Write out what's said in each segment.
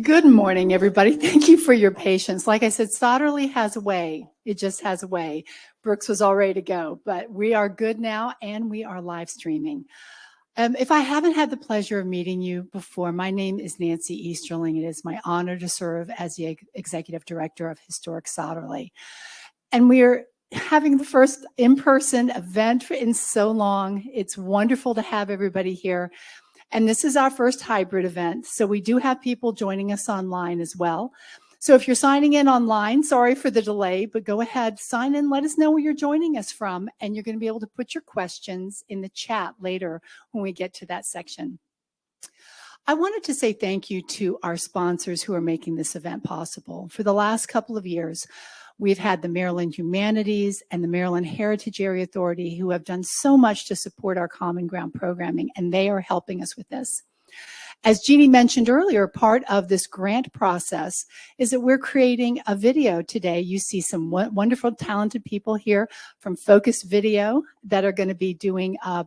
Good morning, everybody. Thank you for your patience. Like I said, Sotterley has a way. It just has a way. Brooks was all ready to go, but we are good now, and we are live streaming. If I haven't had the pleasure of meeting you before, my name is Nancy Easterling. It is my honor to serve as the Executive Director of Historic Sotterley. And we are having the first in-person event in so long. It's wonderful to have everybody here. And this is our first hybrid event. So we do have people joining us online as well. So if you're signing in online, sorry for the delay, but go ahead, sign in, let us know where you're joining us from, and you're going to be able to put your questions in the chat later when we get to that section. I wanted to say thank you to our sponsors who are making this event possible. For the last couple of years, we've had the Maryland Humanities and the Maryland Heritage Area Authority who have done so much to support our Common Ground programming, and they are helping us with this. As Jeannie mentioned earlier, part of this grant process is that we're creating a video today. You see some wonderful, talented people here from Focus Video that are going to be doing a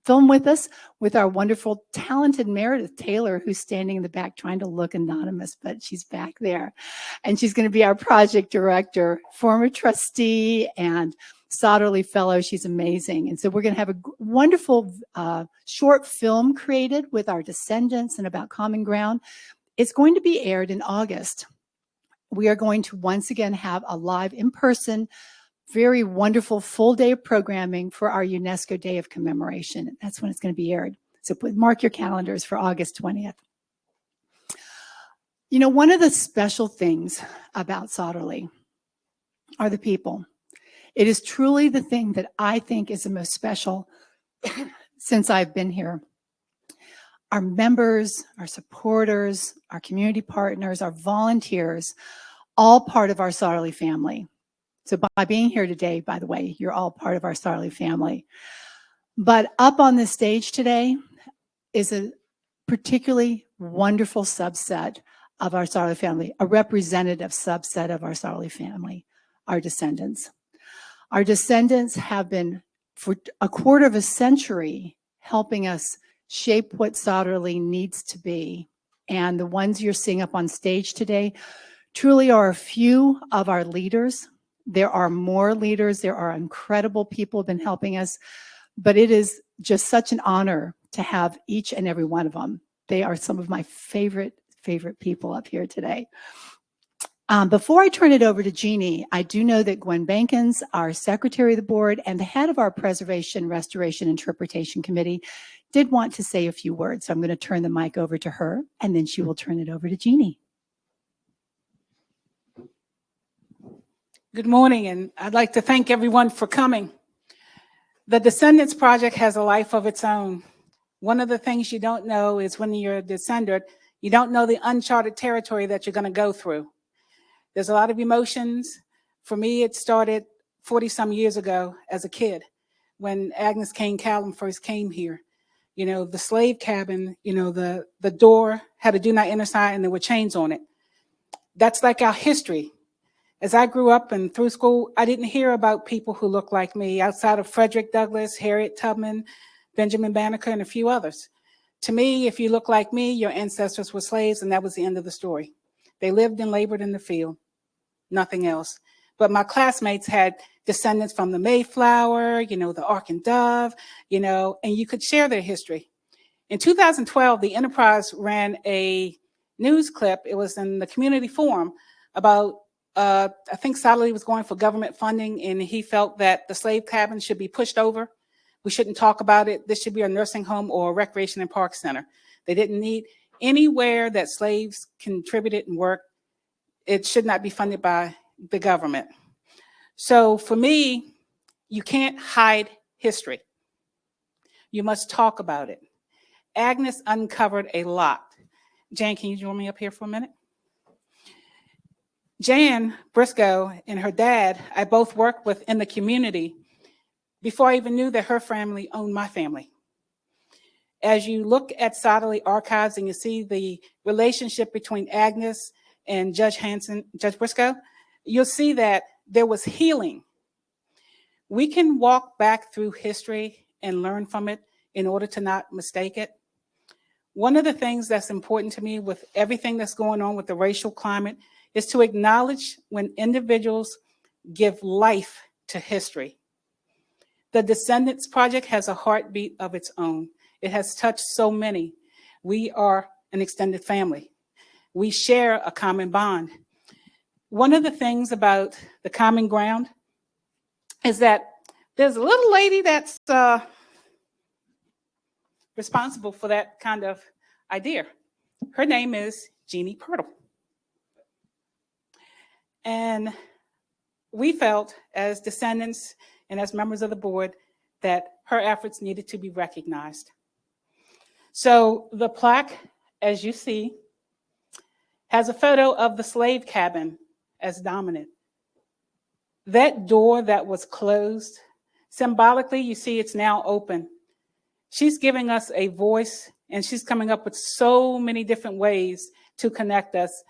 film with us with our wonderful, talented Meredith Taylor, who's standing in the back trying to look anonymous, but she's back there. And she's going to be our project director, former trustee and Sotterley Fellow. She's amazing. And so we're going to have a wonderful short film created with our Descendants and about Common Ground. It's going to be aired in August. We are going to once again have a live in-person, very wonderful full day of programming for our UNESCO Day of Commemoration. That's when it's going to be aired. So mark your calendars for August 20th. You know, one of the special things about Sotterley are the people. It is truly the thing that I think is the most special since I've been here. Our members, our supporters, our community partners, our volunteers, all part of our Sotterley family. So by being here today, by the way, you're all part of our Sotterley family. But up on the stage today is a particularly wonderful subset of our Sotterley family, a representative subset of our Sotterley family, our descendants. Our descendants have been, for a quarter of a century, helping us shape what Sotterley needs to be. And the ones you're seeing up on stage today truly are a few of our leaders. There are more leaders. There are incredible people who have been helping us. But it is just such an honor to have each and every one of them. They are some of my favorite people up here today. Before I turn it over to Jeannie, I do know that Gwen Bankins, our secretary of the board and the head of our Preservation, Restoration, Interpretation Committee, did want to say a few words. So I'm going to turn the mic over to her, and then she will turn it over to Jeannie. Good morning, and I'd like to thank everyone for coming. The Descendants Project has a life of its own. One of the things you don't know is when you're a descendant, you don't know the uncharted territory that you're going to go through. There's a lot of emotions. For me, it started 40-some years ago as a kid when Agnes Kane Callum first came here. You know, the slave cabin, you know, the door had a do not enter sign and there were chains on it. That's like our history. As I grew up and through school, I didn't hear about people who looked like me outside of Frederick Douglass, Harriet Tubman, Benjamin Banneker, and a few others. To me, if you look like me, your ancestors were slaves, and that was the end of the story. They lived and labored in the field, nothing else. But my classmates had descendants from the Mayflower, you know, the Ark and Dove, you know, and you could share their history. In 2012, the Enterprise ran a news clip. It was in the community forum about I think Sotterley was going for government funding, and he felt that the slave cabin should be pushed over. We shouldn't talk about it. This should be a nursing home or a recreation and park center. They didn't need anywhere that slaves contributed and worked. It should not be funded by the government. So for me, you can't hide history. You must talk about it. Agnes uncovered a lot. Jan, can you join me up here for a minute? Jan Briscoe and her dad, I both worked with in the community before I even knew that her family owned my family. As you look at Sotterley archives and you see the relationship between Agnes and Judge Briscoe, you'll see that there was healing. We can walk back through history and learn from it in order to not mistake it. One of the things that's important to me with everything that's going on with the racial climate is to acknowledge when individuals give life to history. The Descendants Project has a heartbeat of its own. It has touched so many. We are an extended family. We share a common bond. One of the things about the common ground is that there's a little lady that's responsible for that kind of idea. Her name is Jeannie Pirtle. And we felt, as descendants and as members of the board, that her efforts needed to be recognized. So the plaque, as you see, has a photo of the slave cabin as dominant. That door that was closed, symbolically, you see it's now open. She's giving us a voice, and she's coming up with so many different ways to connect us.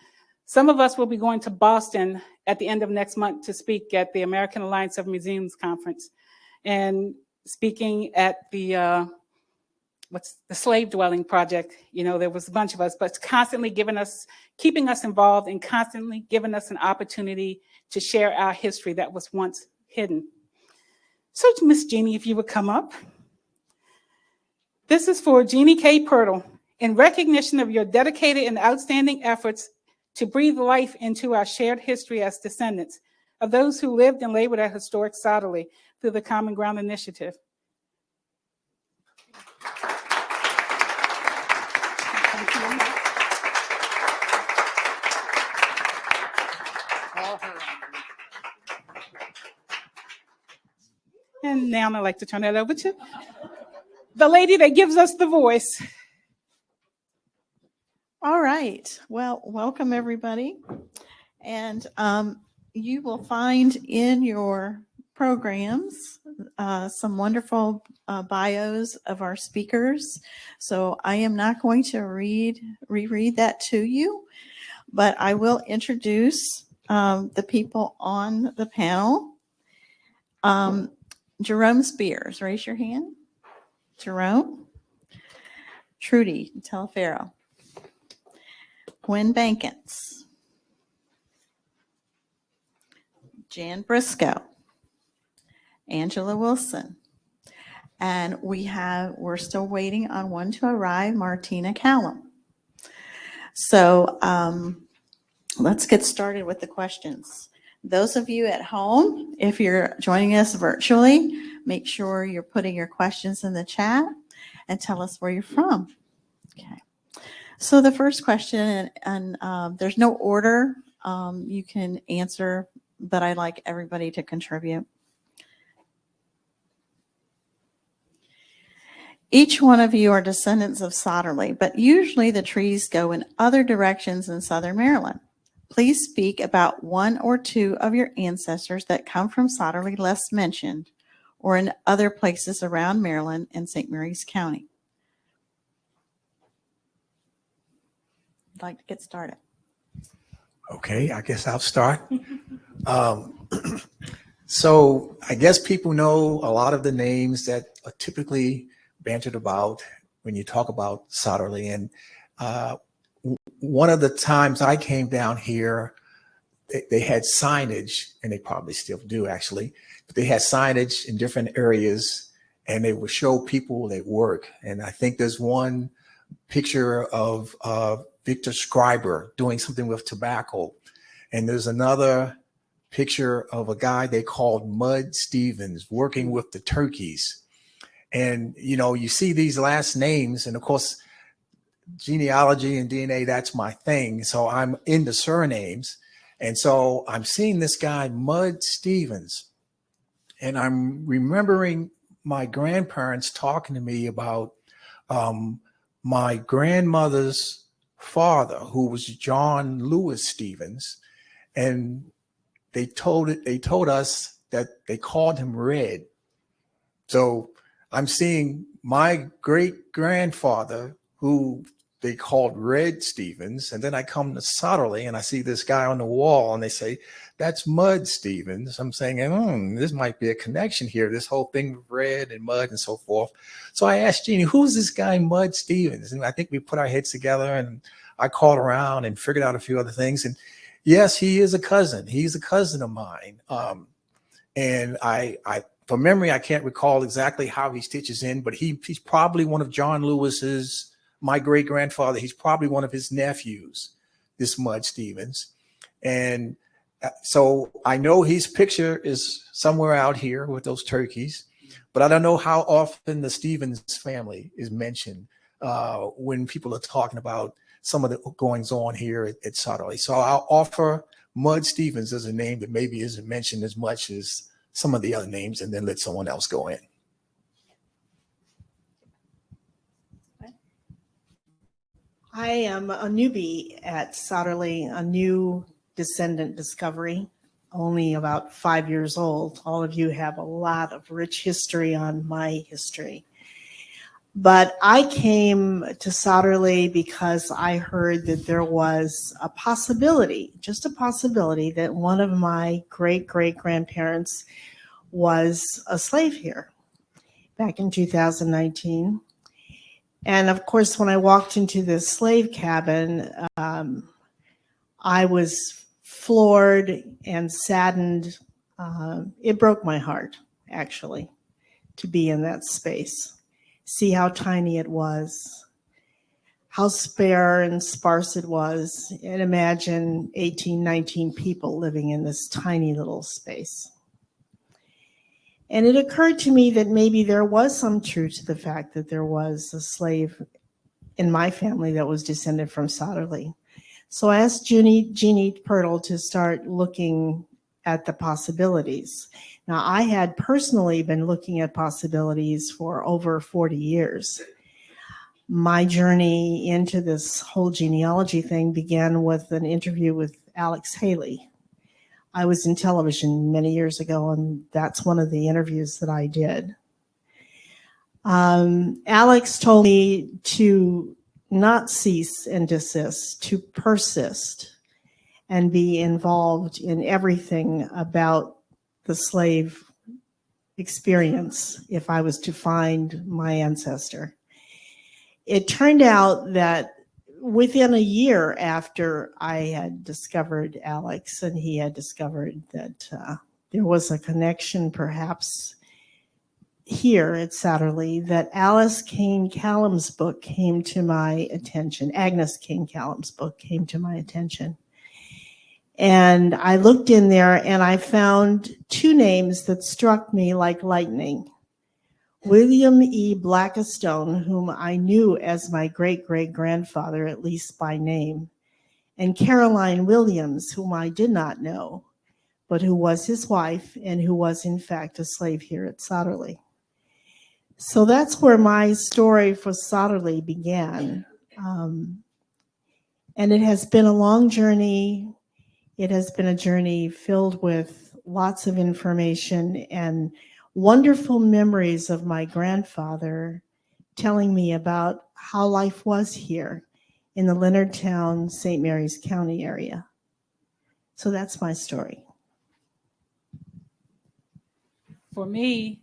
Some of us will be going to Boston at the end of next month to speak at the American Alliance of Museums Conference and speaking at the Slave Dwelling Project. You know, there was a bunch of us, but it's constantly keeping us involved and constantly giving us an opportunity to share our history that was once hidden. So Miss Jeannie, if you would come up. This is for Jeannie K. Pirtle. In recognition of your dedicated and outstanding efforts to breathe life into our shared history as descendants of those who lived and labored at historic Sotterley through the Common Ground Initiative. And now I'd like to turn it over to the lady that gives us the voice. All right. Well, welcome everybody. And you will find in your programs some wonderful bios of our speakers. So I am not going to reread that to you, but I will introduce the people on the panel. Jerome Spears, raise your hand. Jerome. Trudy Telefero. Gwen Bankins. Jan Briscoe. Angela Wilson. And we're still waiting on one to arrive, Martina Callum. So let's get started with the questions. Those of you at home, if you're joining us virtually, make sure you're putting your questions in the chat and tell us where you're from. Okay. So the first question, and there's no order you can answer, but I'd like everybody to contribute. Each one of you are descendants of Sotterley, but usually the trees go in other directions in Southern Maryland. Please speak about one or two of your ancestors that come from Sotterley less mentioned, or in other places around Maryland and St. Mary's County. I'd like to get started. Okay, I guess I'll start. So I guess people know a lot of the names that are typically bantered about when you talk about Sotterley. And one of the times I came down here, they had signage, and they probably still do actually, but they had signage in different areas, and they would show people their work. And I think there's one picture of Victor Schreiber doing something with tobacco. And there's another picture of a guy they called Mud Stevens working with the turkeys. And, you know, you see these last names, and of course, genealogy and DNA, that's my thing. So I'm into surnames. And so I'm seeing this guy, Mud Stevens, and I'm remembering my grandparents talking to me about my grandmother's father, who was John Lewis Stevens. And they told us that they called him Red. So I'm seeing my great grandfather, who they called Red Stevens. And then I come to Sotterley and I see this guy on the wall and they say, that's Mud Stevens. I'm saying, this might be a connection here, this whole thing with red and mud and so forth. So I asked Jeannie, who's this guy Mud Stevens? And I think we put our heads together and I called around and figured out a few other things. And yes, he is a cousin. He's a cousin of mine. And I from memory, I can't recall exactly how he stitches in, but he's probably one of John Lewis's, my great grandfather. He's probably one of his nephews, this Mud Stevens. And so I know his picture is somewhere out here with those turkeys, but I don't know how often the Stevens family is mentioned when people are talking about some of the goings on here at Sotterley. So I'll offer Mud Stevens as a name that maybe isn't mentioned as much as some of the other names, and then let someone else go in. I am a newbie at Sotterley, a new descendant discovery, only about 5 years old. All of you have a lot of rich history on my history. But I came to Sotterley because I heard that there was a possibility, just a possibility, that one of my great-great-grandparents was a slave here back in 2019. And of course, when I walked into this slave cabin, I was floored and saddened. It broke my heart, actually, to be in that space. See how tiny it was, how spare and sparse it was, and imagine 18, 19 people living in this tiny little space. And it occurred to me that maybe there was some truth to the fact that there was a slave in my family that was descended from Sotterley. So I asked Jeannie Pirtle to start looking at the possibilities. Now, I had personally been looking at possibilities for over 40 years. My journey into this whole genealogy thing began with an interview with Alex Haley. I was in television many years ago, and that's one of the interviews that I did. Alex told me to not cease and desist, to persist and be involved in everything about the slave experience if I was to find my ancestor. It turned out that within a year after I had discovered Alex and he had discovered that there was a connection perhaps here at Sotterley, that Alice Kane Callum's book came to my attention. Agnes Kane Callum's book came to my attention. And I looked in there and I found two names that struck me like lightning. William E. Blackistone, whom I knew as my great-great-grandfather, at least by name, and Caroline Williams, whom I did not know, but who was his wife and who was in fact a slave here at Sotterley. So that's where my story for Sotterley began. And it has been a long journey. It has been a journey filled with lots of information and wonderful memories of my grandfather telling me about how life was here in the Leonardtown, St. Mary's County area. So that's my story. For me,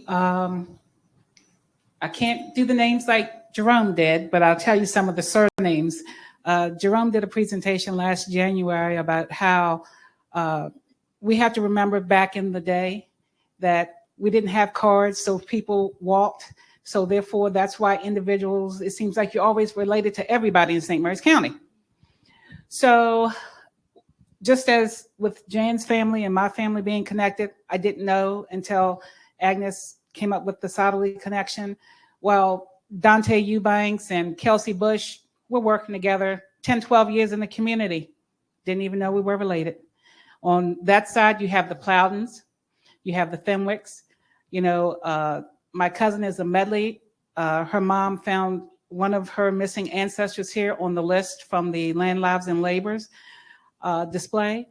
I can't do the names like Jerome did, but I'll tell you some of the surnames. Jerome did a presentation last January about how we have to remember back in the day that we didn't have cards, so people walked. So therefore, that's why individuals, it seems like you're always related to everybody in St. Mary's County. So just as with Jan's family and my family being connected, I didn't know until Agnes came up with the Sotterley connection. Well, Dante Eubanks and Kelsey Bush were working together 10, 12 years in the community. Didn't even know we were related. On that side, you have the Plowdens, you have the Fenwicks. You know, my cousin is a Medley. Her mom found one of her missing ancestors here on the list from the Land, Lives, and Labors display.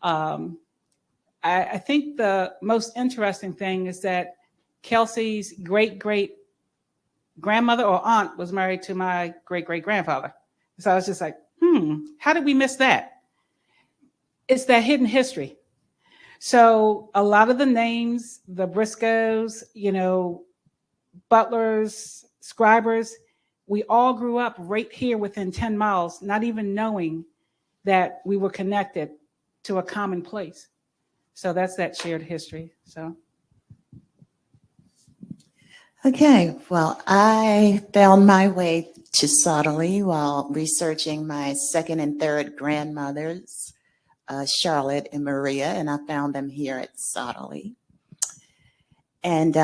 I think the most interesting thing is that Kelsey's great-great grandmother or aunt was married to my great-great-grandfather. So I was just like, how did we miss that? It's that hidden history. So a lot of the names, the Briscoes, Butlers, Scribers, we all grew up right here within 10 miles, not even knowing that we were connected to a common place. So that's that shared history. So. Okay, well, I found my way to Sotterley while researching my second and third grandmothers, Charlotte and Maria, and I found them here at Sotterley. And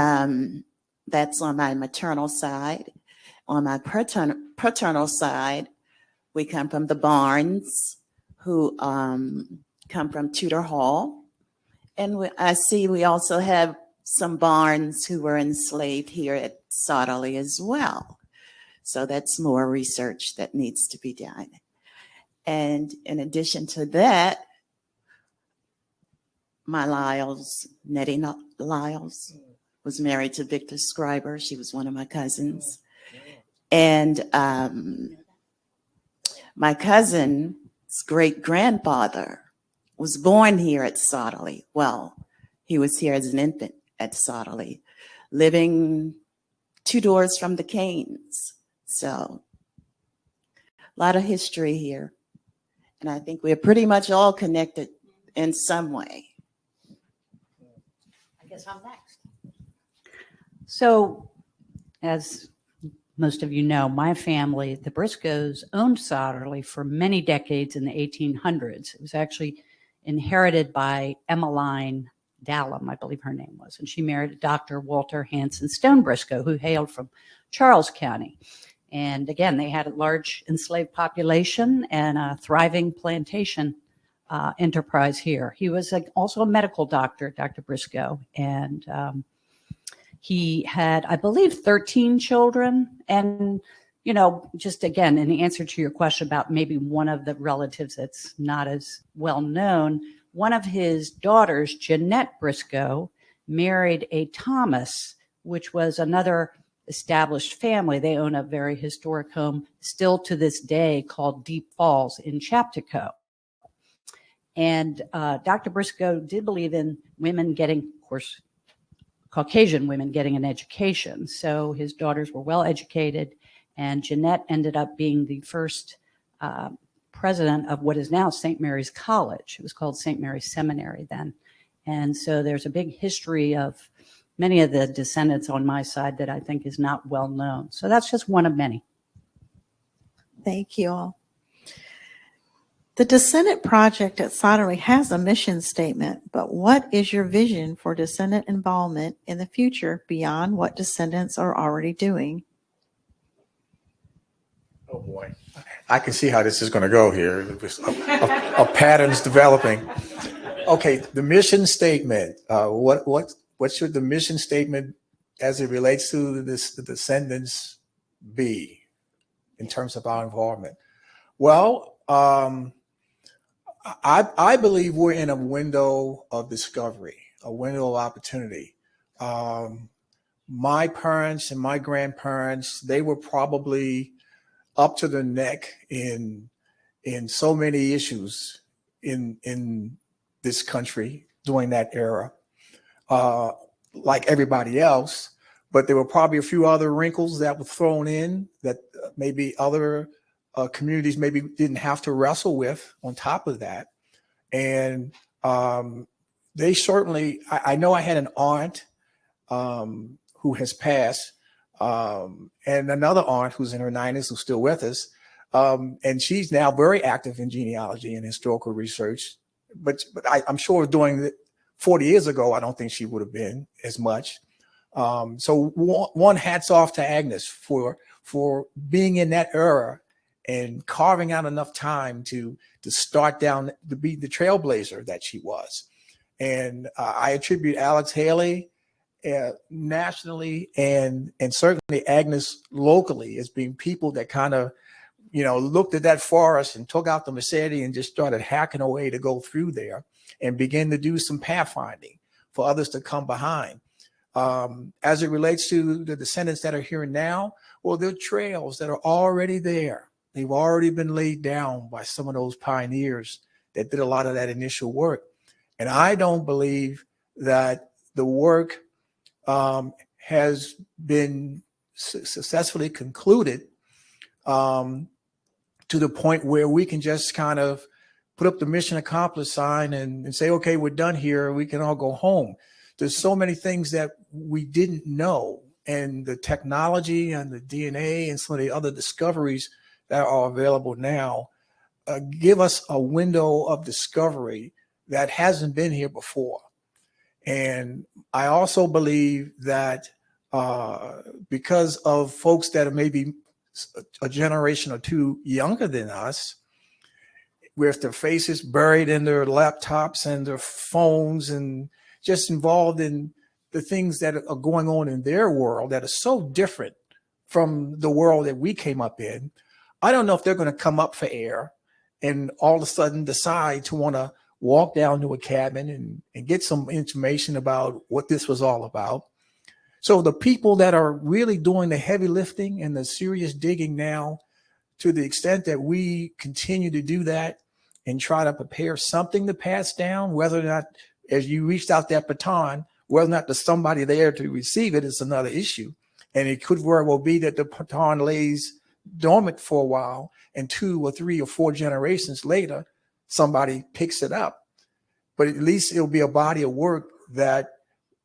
that's on my maternal side. On my paternal side, we come from the Barnes, who come from Tudor Hall. And I see we also have some Barnes who were enslaved here at Sotterley as well. So that's more research that needs to be done. And in addition to that, my Lyles, Nettie Lyles, was married to Victor Scriber. She was one of my cousins. And my cousin's great-grandfather was born here at Sotterley. Well, he was here as an infant at Sotterley, living 2 doors from the Canes. So a lot of history here. And I think we're pretty much all connected in some way. I guess I'm next. So, as most of you know, my family, the Briscoes, owned Sotterley for many decades in the 1800s. It was actually inherited by Emmeline Dallum, I believe her name was, and she married Dr. Walter Hanson Stone Briscoe, who hailed from Charles County. And again, they had a large enslaved population and a thriving plantation enterprise here. He was also a medical doctor, Dr. Briscoe, and he had, I believe, 13 children. And, just again, in the answer to your question about maybe one of the relatives that's not as well known, one of his daughters, Jeanette Briscoe, married a Thomas, which was another established family. They own a very historic home still to this day called Deep Falls in Chaptico. And Dr. Briscoe did believe in women getting, of course, Caucasian women getting an education. So his daughters were well educated, and Jeanette ended up being the first president of what is now St. Mary's College. It was called St. Mary's Seminary then. And so there's a big history of many of the descendants on my side that I think is not well known. So that's just one of many. Thank you all. The Descendant Project at Sotterley has a mission statement, but what is your vision for descendant involvement in the future beyond what descendants are already doing? Oh boy, I can see how this is going to go here. A pattern's developing. Okay, the mission statement. What should the mission statement as it relates to the descendants be in terms of our involvement? Well, I believe we're in a window of discovery, a window of opportunity. My parents and my grandparents, they were probably up to the neck in so many issues in this country during that era, like everybody else. But there were probably a few other wrinkles that were thrown in that maybe other communities maybe didn't have to wrestle with on top of that. And they certainly, I know I had an aunt who has passed, and another aunt who's in her 90s who's still with us. And she's now very active in genealogy and historical research. But I'm sure doing it 40 years ago, I don't think she would have been as much. So one hats off to Agnes for being in that era and carving out enough time to start down, to be the trailblazer that she was. And I attribute Alex Haley nationally and certainly Agnes locally as being people that kind of, looked at that forest and took out the machete and just started hacking away to go through there and begin to do some pathfinding for others to come behind. As it relates to the descendants that are here now, Well, there are trails that are already there. They've already been laid down by some of those pioneers that did a lot of that initial work. And I don't believe that the work has been successfully concluded to the point where we can just kind of put up the mission accomplished sign and say, okay, we're done here. We can all go home. There's so many things that we didn't know. And the technology and the DNA and some of the other discoveries that are available now give us a window of discovery that hasn't been here before. And I also believe that because of folks that are maybe a generation or two younger than us, with their faces buried in their laptops and their phones and just involved in the things that are going on in their world that are so different from the world that we came up in, I don't know if they're going to come up for air and all of a sudden decide to want to walk down to a cabin and get some information about what this was all about. So the people that are really doing the heavy lifting and the serious digging now, to the extent that we continue to do that and try to prepare something to pass down, whether or not, as you reached out that baton, whether or not there's somebody there to receive it is another issue. And it could very well be that the baton lays dormant for a while, and 2 or 3 or 4 generations later, somebody picks it up. But at least it'll be a body of work that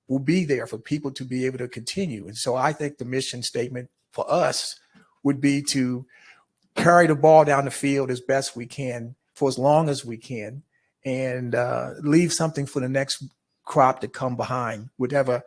will be there for people to be able to continue. And so I think the mission statement for us would be to carry the ball down the field as best we can for as long as we can, and leave something for the next crop to come behind, whenever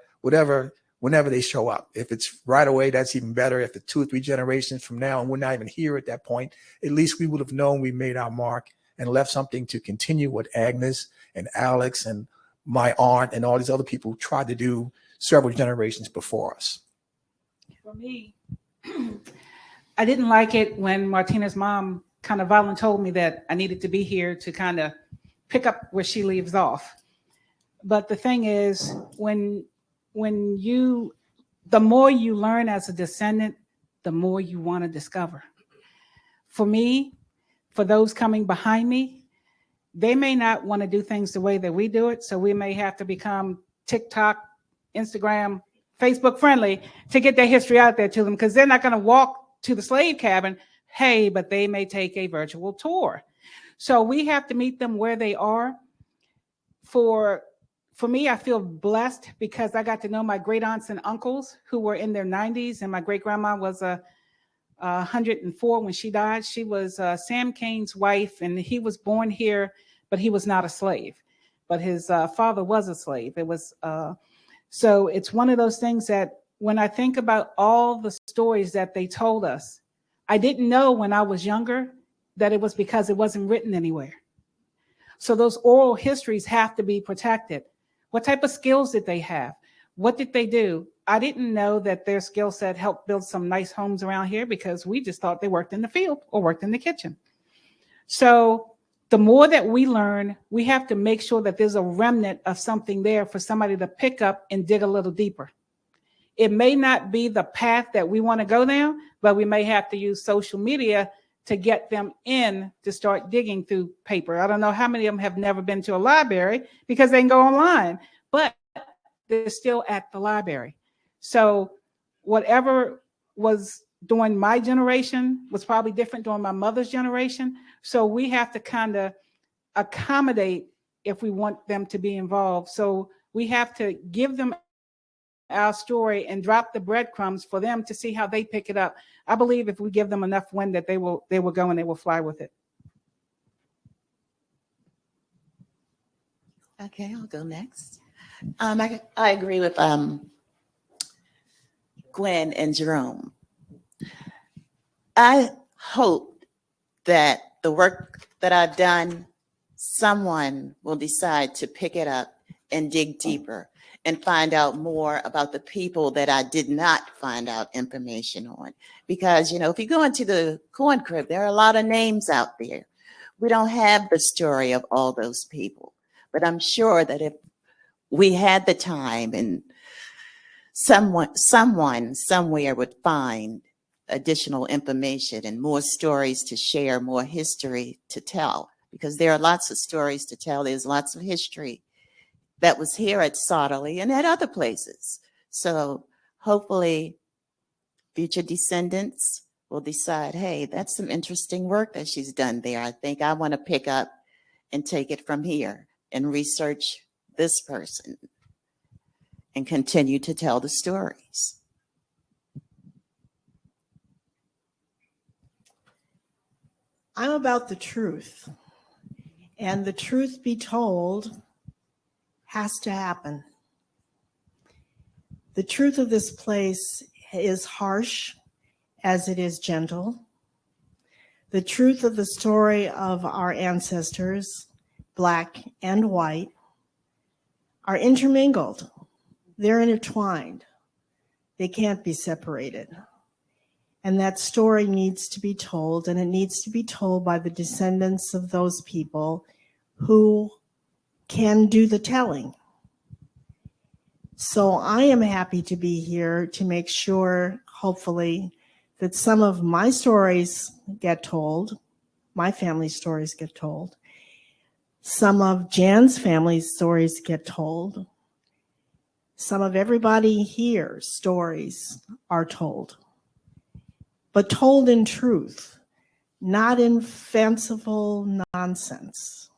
they show up. If it's right away, that's even better. If it's 2 or 3 generations from now and we're not even here at that point, at least we would have known we made our mark and left something to continue what Agnes and Alex and my aunt and all these other people tried to do several generations before us. For me, I didn't like it when Martina's mom kind of volunteered me that I needed to be here to kind of pick up where she leaves off. But the thing is, the more you learn as a descendant, the more you want to discover. For me, for those coming behind me, they may not want to do things the way that we do it. So we may have to become TikTok, Instagram, Facebook friendly to get their history out there to them, because they're not going to walk to the slave cabin. Hey, but they may take a virtual tour. So we have to meet them where they are. For me, I feel blessed because I got to know my great aunts and uncles who were in their 90s, and my great grandma was 104 when she died. She was Sam Kane's wife, and he was born here, but he was not a slave. But his father was a slave. It was so it's one of those things that when I think about all the stories that they told us, I didn't know when I was younger that it was because it wasn't written anywhere. So those oral histories have to be protected. What type of skills did they have? What did they do? I didn't know that their skill set helped build some nice homes around here because we just thought they worked in the field or worked in the kitchen. So the more that we learn, we have to make sure that there's a remnant of something there for somebody to pick up and dig a little deeper. It may not be the path that we want to go down, but we may have to use social media to get them in to start digging through paper. I don't know how many of them have never been to a library because they can go online, but they're still at the library. So whatever was during my generation was probably different during my mother's generation. So we have to kind of accommodate if we want them to be involved. So we have to give them our story and drop the breadcrumbs for them to see how they pick it up. I believe if we give them enough wind that they will go and they will fly with it. Okay, I'll go next. I agree with Gwen and Jerome. I hope that the work that I've done, someone will decide to pick it up and dig deeper and find out more about the people that I did not find out information on. Because, you know, if you go into the corn crib, there are a lot of names out there. We don't have the story of all those people. But I'm sure that if we had the time and someone somewhere would find additional information and more stories to share, more history to tell, because there are lots of stories to tell. There's lots of history that was here at Sotterley and at other places. So hopefully future descendants will decide, hey, that's some interesting work that she's done there. I think I want to pick up and take it from here and research this person and continue to tell the stories. I'm about the truth, and the truth be told has to happen. The truth of this place is harsh as it is gentle. The truth of the story of our ancestors, Black and white, are intermingled. They're intertwined. They can't be separated. And that story needs to be told, and it needs to be told by the descendants of those people who can do the telling. So I am happy to be here to make sure, hopefully, that some of my stories get told, my family stories get told, some of Jan's family's stories get told, some of everybody here's stories are told, but told in truth, not in fanciful nonsense,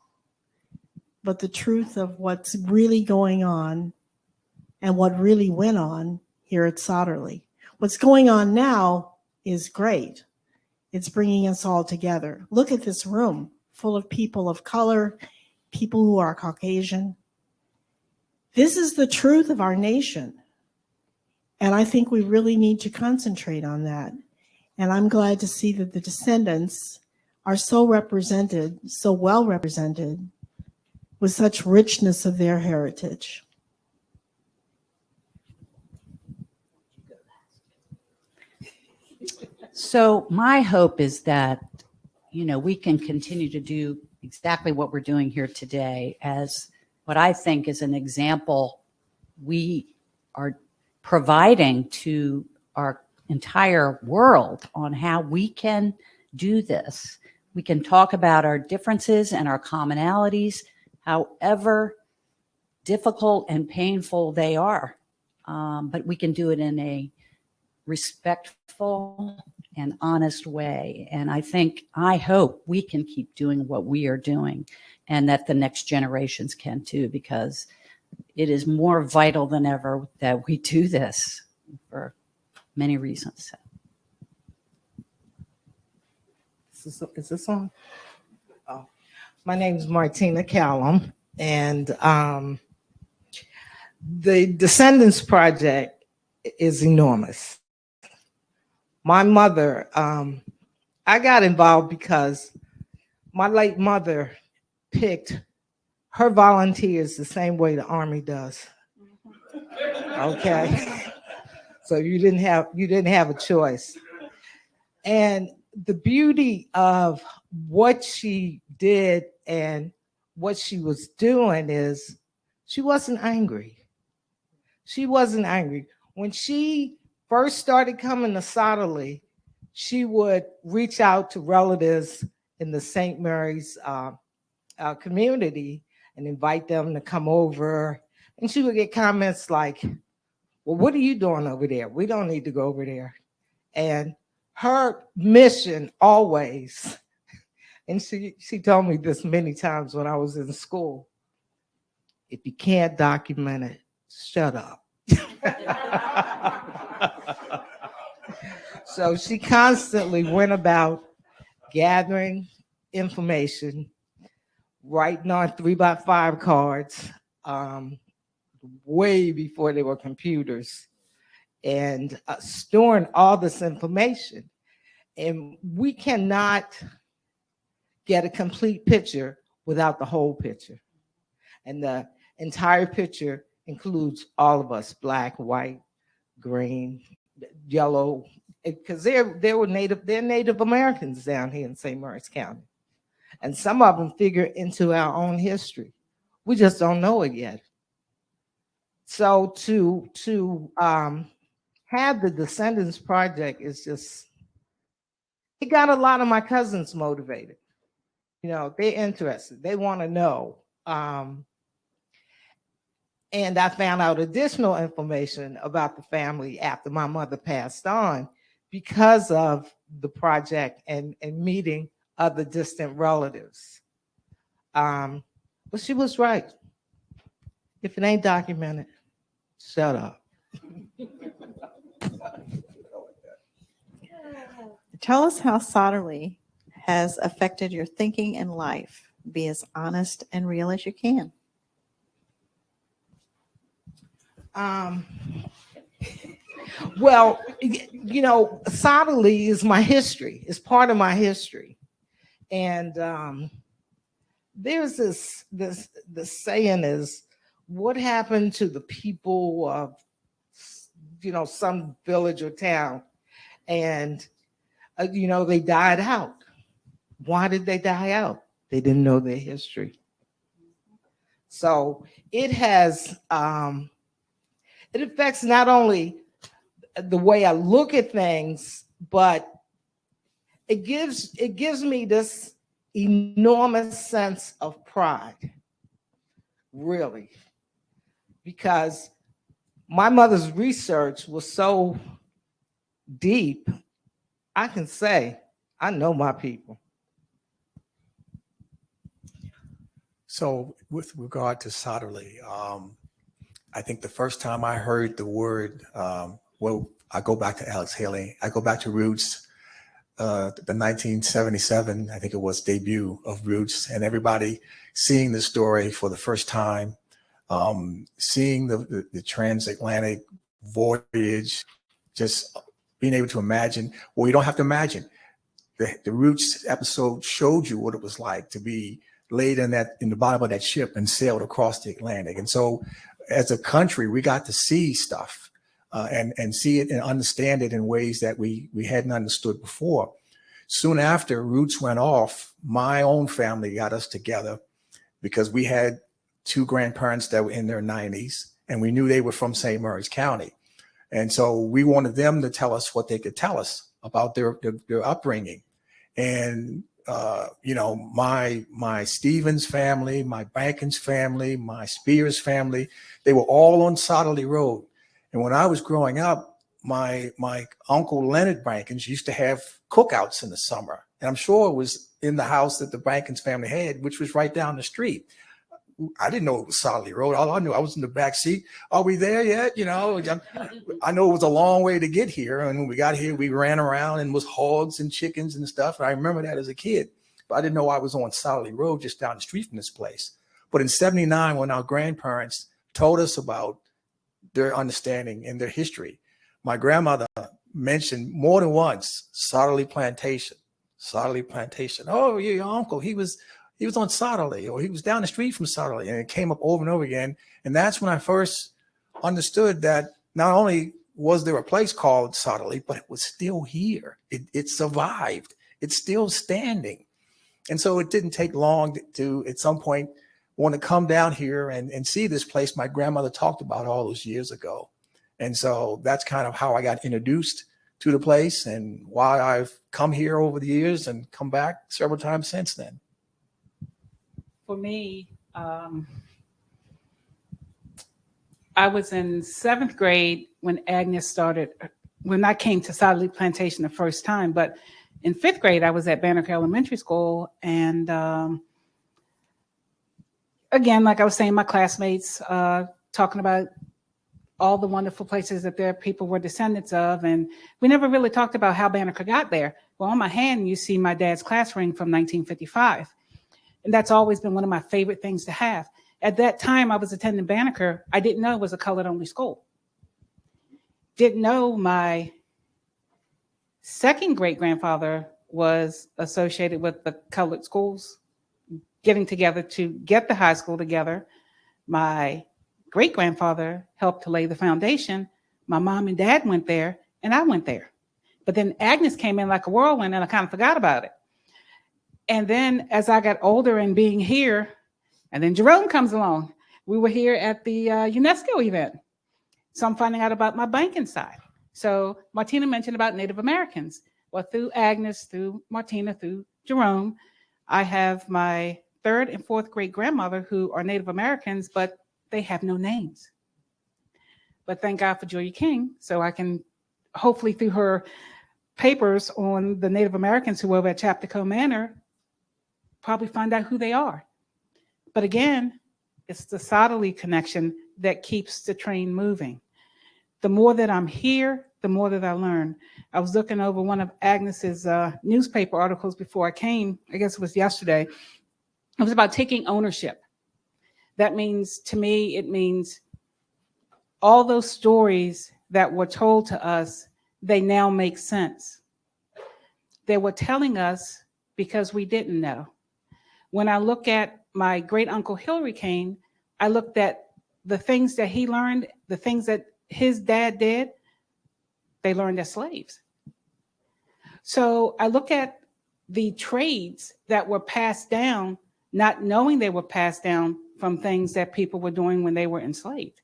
but the truth of what's really going on and what really went on here at Sotterley. What's going on now is great. It's bringing us all together. Look at this room full of people of color, people who are Caucasian. This is the truth of our nation. And I think we really need to concentrate on that. And I'm glad to see that the descendants are so represented, so well represented, with such richness of their heritage. So my hope is that, we can continue to do exactly what we're doing here today as what I think is an example we are providing to our entire world on how we can do this. We can talk about our differences and our commonalities, however difficult and painful they are. But we can do it in a respectful and honest way. And I hope we can keep doing what we are doing and that the next generations can too, because it is more vital than ever that we do this for many reasons. Is this on? Oh. My name is Martina Callum, and the Descendants Project is enormous. My mother, I got involved because my late mother picked her volunteers the same way the Army does. Okay, so you didn't have a choice. And the beauty of what she did and what she was doing is she wasn't angry. She wasn't angry. When she first started coming to Sotterley, she would reach out to relatives in the St. Mary's community and invite them to come over. And she would get comments like, well, what are you doing over there? We don't need to go over there. And her mission always, and she told me this many times when I was in school, if you can't document it, shut up. So she constantly went about gathering information, writing on 3x5 cards, way before there were computers, and storing all this information. And we cannot get a complete picture without the whole picture. And the entire picture includes all of us, Black, white, green, yellow, because they're Native Americans down here in St. Mary's County. And some of them figure into our own history. We just don't know it yet. So to have the Descendants Project is just it got a lot of my cousins motivated. You know, they're interested. They want to know. And I found out additional information about the family after my mother passed on because of the project and meeting other distant relatives. But she was right. If it ain't documented, shut up. Tell us how Sotterley has affected your thinking and life. Be as honest and real as you can. Well, you know, Sotterley is my history. It's part of my history. And there's this saying is, what happened to the people of, you know, some village or town? And, you know, they died out. Why did they die out? They didn't know their history. So it has, it affects not only the way I look at things, but it gives me this enormous sense of pride, really, because my mother's research was so deep. I can say I know my people. So with regard to Sotterley, I think the first time I heard the word, well, I go back to Alex Haley, I go back to Roots, the 1977, I think it was, debut of Roots, and everybody seeing the story for the first time, seeing the transatlantic voyage, just being able to imagine. Well, you don't have to imagine. The Roots episode showed you what it was like to be laid in the bottom of that ship and sailed across the Atlantic. And so as a country, we got to see stuff and see it and understand it in ways that we hadn't understood before. Soon after Roots went off, my own family got us together because we had two grandparents that were in their 90s, and we knew they were from St. Mary's County. And so we wanted them to tell us what they could tell us about their upbringing. And you know, my Stevens family, my Bankins family, my Spears family, they were all on Sotterley Road. And when I was growing up, my uncle Leonard Bankins used to have cookouts in the summer. And I'm sure it was in the house that the Bankins family had, which was right down the street. I didn't know it was Sotterley Road. All I knew, I was in the back seat. Are we there yet? You know, I know it was a long way to get here. And when we got here, we ran around and was hogs and chickens and stuff. And I remember that as a kid. But I didn't know I was on Sotterley Road just down the street from this place. But in '79, when our grandparents told us about their understanding and their history, my grandmother mentioned more than once Sotterley Plantation. Sotterley Plantation. Oh, yeah, your uncle, he was on Sotterley, or he was down the street from Sotterley, and it came up over and over again. And that's when I first understood that not only was there a place called Sotterley, but it was still here. It survived. It's still standing. And so it didn't take long to at some point, want to come down here and see this place my grandmother talked about all those years ago. And so that's kind of how I got introduced to the place and why I've come here over the years and come back several times since then. For me, I was in 7th grade when Agnes started, when I came to Sotterley Plantation the first time. But in 5th grade, I was at Banneker Elementary School. And again, like I was saying, my classmates talking about all the wonderful places that their people were descendants of. And we never really talked about how Banneker got there. Well, on my hand, you see my dad's class ring from 1955. And that's always been one of my favorite things to have. At that time, I was attending Banneker. I didn't know it was a colored-only school. Didn't know my second great-grandfather was associated with the colored schools, getting together to get the high school together. My great-grandfather helped to lay the foundation. My mom and dad went there, and I went there. But then Agnes came in like a whirlwind, and I kind of forgot about it. And then as I got older and being here, and then Jerome comes along. We were here at the UNESCO event. So I'm finding out about my banking side. So Martina mentioned about Native Americans. Well, Well, through Agnes, through Martina, through Jerome, I have my third and fourth great grandmother who are Native Americans, but they have no names. But thank God for Julia King, so I can hopefully through her papers on the Native Americans who were over at Chaptico Manor, probably find out who they are. But again, it's the Sotterley connection that keeps the train moving. The more that I'm here, the more that I learn. I was looking over one of Agnes's newspaper articles before I came, I guess it was yesterday. It was about taking ownership. That means, to me, it means all those stories that were told to us, they now make sense. They were telling us because we didn't know. When I look at my great uncle Hilary Kane, I looked at the things that he learned, the things that his dad did, they learned as slaves. So I look at the trades that were passed down, not knowing they were passed down from things that people were doing when they were enslaved.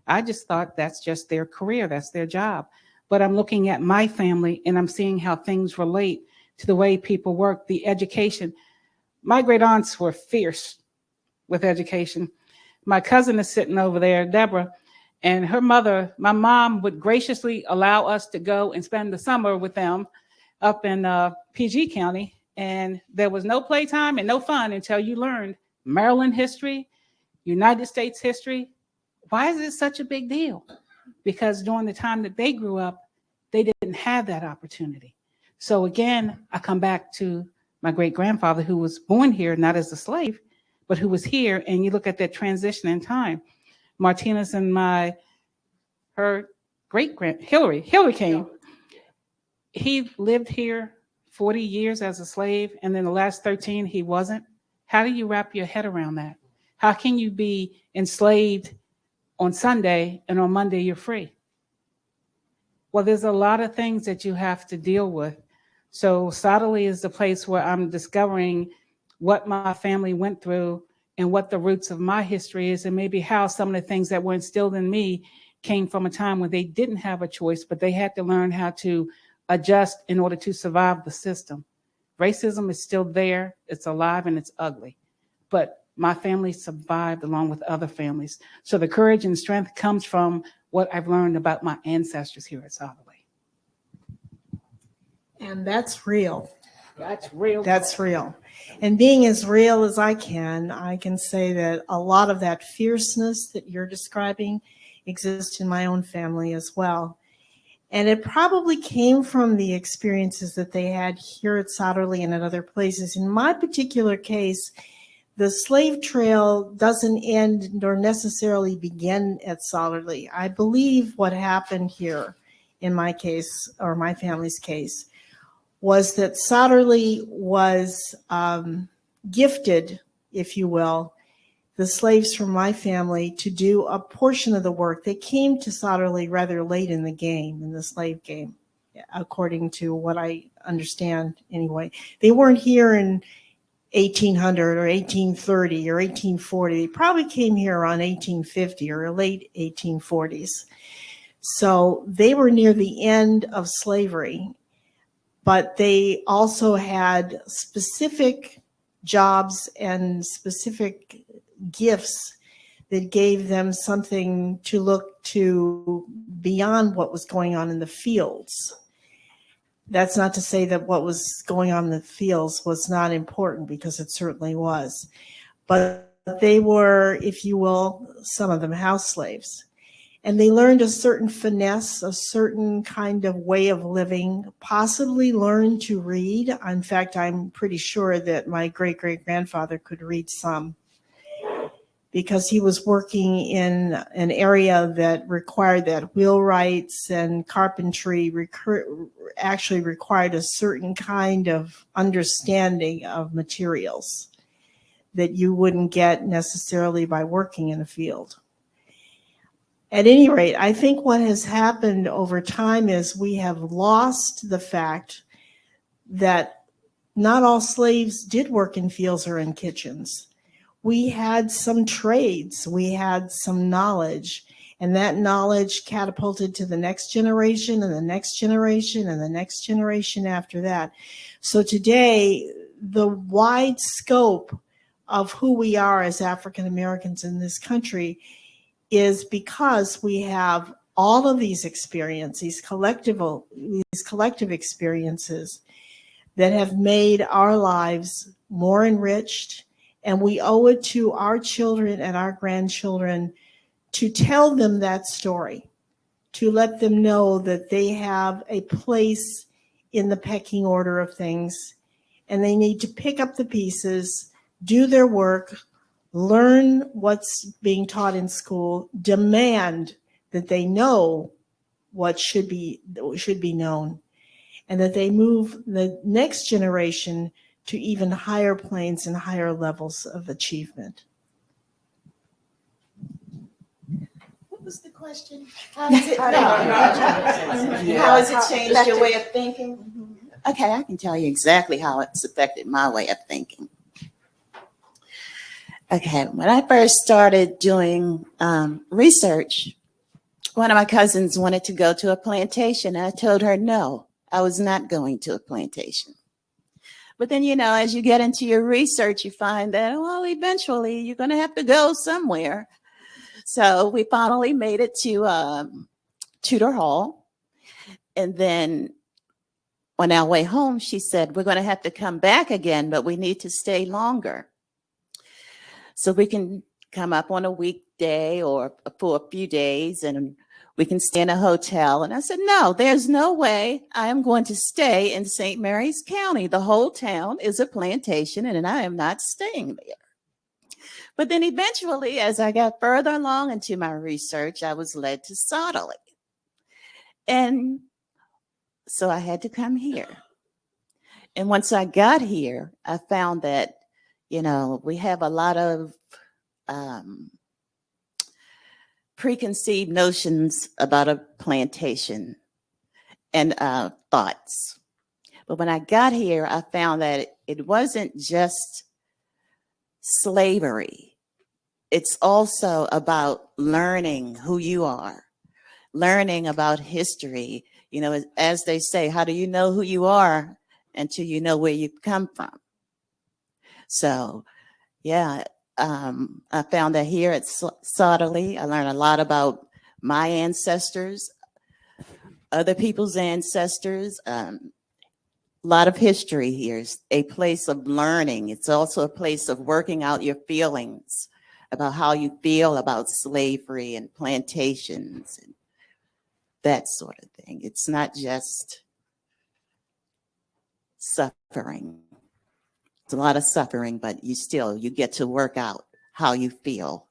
I just thought that's just their career, that's their job. But I'm looking at my family and I'm seeing how things relate to the way people work, the education. My great aunts were fierce with education. My cousin is sitting over there, Deborah, and her mother, my mom would graciously allow us to go and spend the summer with them up in PG County. And there was no playtime and no fun until you learned Maryland history, United States history. Why is it such a big deal? Because during the time that they grew up, they didn't have that opportunity. So again, I come back to my great grandfather who was born here, not as a slave, but who was here. And you look at that transition in time. Martinez and her Hillary King, he lived here 40 years as a slave, and then the last 13 he wasn't. How do you wrap your head around that? How can you be enslaved on Sunday and on Monday you're free? Well, there's a lot of things that you have to deal with. So Sotterley is the place where I'm discovering what my family went through and what the roots of my history is, and maybe how some of the things that were instilled in me came from a time when they didn't have a choice, but they had to learn how to adjust in order to survive the system. Racism is still there, it's alive, and it's ugly. But my family survived along with other families. So the courage and strength comes from what I've learned about my ancestors here at Sotterley. And that's real. That's real. That's real. And being as real as I can say that a lot of that fierceness that you're describing exists in my own family as well. And it probably came from the experiences that they had here at Sotterley and at other places. In my particular case, the slave trail doesn't end nor necessarily begin at Sotterley. I believe what happened here in my case, or my family's case, was that Sotterley was gifted, if you will, the slaves from my family to do a portion of the work. They came to Sotterley rather late in the game, in the slave game, according to what I understand anyway. They weren't here in 1800 or 1830 or 1840. They probably came here around 1850 or late 1840s. So they were near the end of slavery, but they also had specific jobs and specific gifts that gave them something to look to beyond what was going on in the fields. That's not to say that what was going on in the fields was not important, because it certainly was. But they were, if you will, some of them house slaves. And they learned a certain finesse, a certain kind of way of living, possibly learned to read. In fact, I'm pretty sure that my great-great-grandfather could read some, because he was working in an area that required that. Wheelwrights and carpentry actually required a certain kind of understanding of materials that you wouldn't get necessarily by working in a field. At any rate, I think what has happened over time is we have lost the fact that not all slaves did work in fields or in kitchens. We had some trades, we had some knowledge, And that knowledge catapulted to the next generation and the next generation and the next generation after that. So today, the wide scope of who we are as African Americans in this country is because we have all of these experiences, these collective experiences that have made our lives more enriched. And we owe it to our children and our grandchildren to tell them that story, to let them know that they have a place in the pecking order of things, and they need to pick up the pieces, do their work, learn what's being taught in school, demand that they know what should be known, and that they move the next generation to even higher planes and higher levels of achievement. What was the question? How has it changed your way of thinking? Okay, I can tell you exactly how it's affected my way of thinking. Okay, when I first started doing research, one of my cousins wanted to go to a plantation. And I told her, no, I was not going to a plantation. But then, as you get into your research, you find that, well, eventually you're going to have to go somewhere. So we finally made it to Tudor Hall. And then on our way home, she said, we're going to have to come back again, but we need to stay longer. So we can come up on a weekday or for a few days and we can stay in a hotel. And I said, no, there's no way I am going to stay in St. Mary's County. The whole town is a plantation and I am not staying there. But then eventually, as I got further along into my research, I was led to Sotterley. And so I had to come here. And once I got here, I found that, we have a lot of preconceived notions about a plantation and thoughts. But when I got here, I found that it wasn't just slavery. It's also about learning who you are, learning about history. As they say, how do you know who you are until you know where you've come from? So, yeah, I found that here at Sotterley, I learned a lot about my ancestors, other people's ancestors, a lot of history here. It's a place of learning. It's also a place of working out your feelings about how you feel about slavery and plantations and that sort of thing. It's not just suffering. It's a lot of suffering, but you get to work out how you feel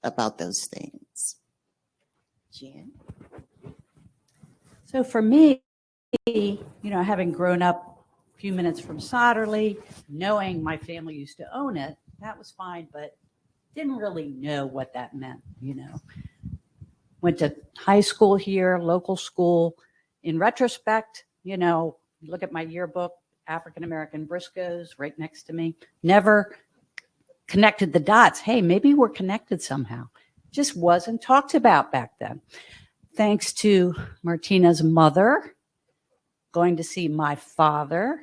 about those things. Jan? So for me, having grown up a few minutes from Sotterley, knowing my family used to own it, that was fine, but didn't really know what that meant, Went to high school here, local school. In retrospect, look at my yearbook, African-American Briscoes right next to me. Never connected the dots. Hey, maybe we're connected somehow. Just wasn't talked about back then. Thanks to Martina's mother, going to see my father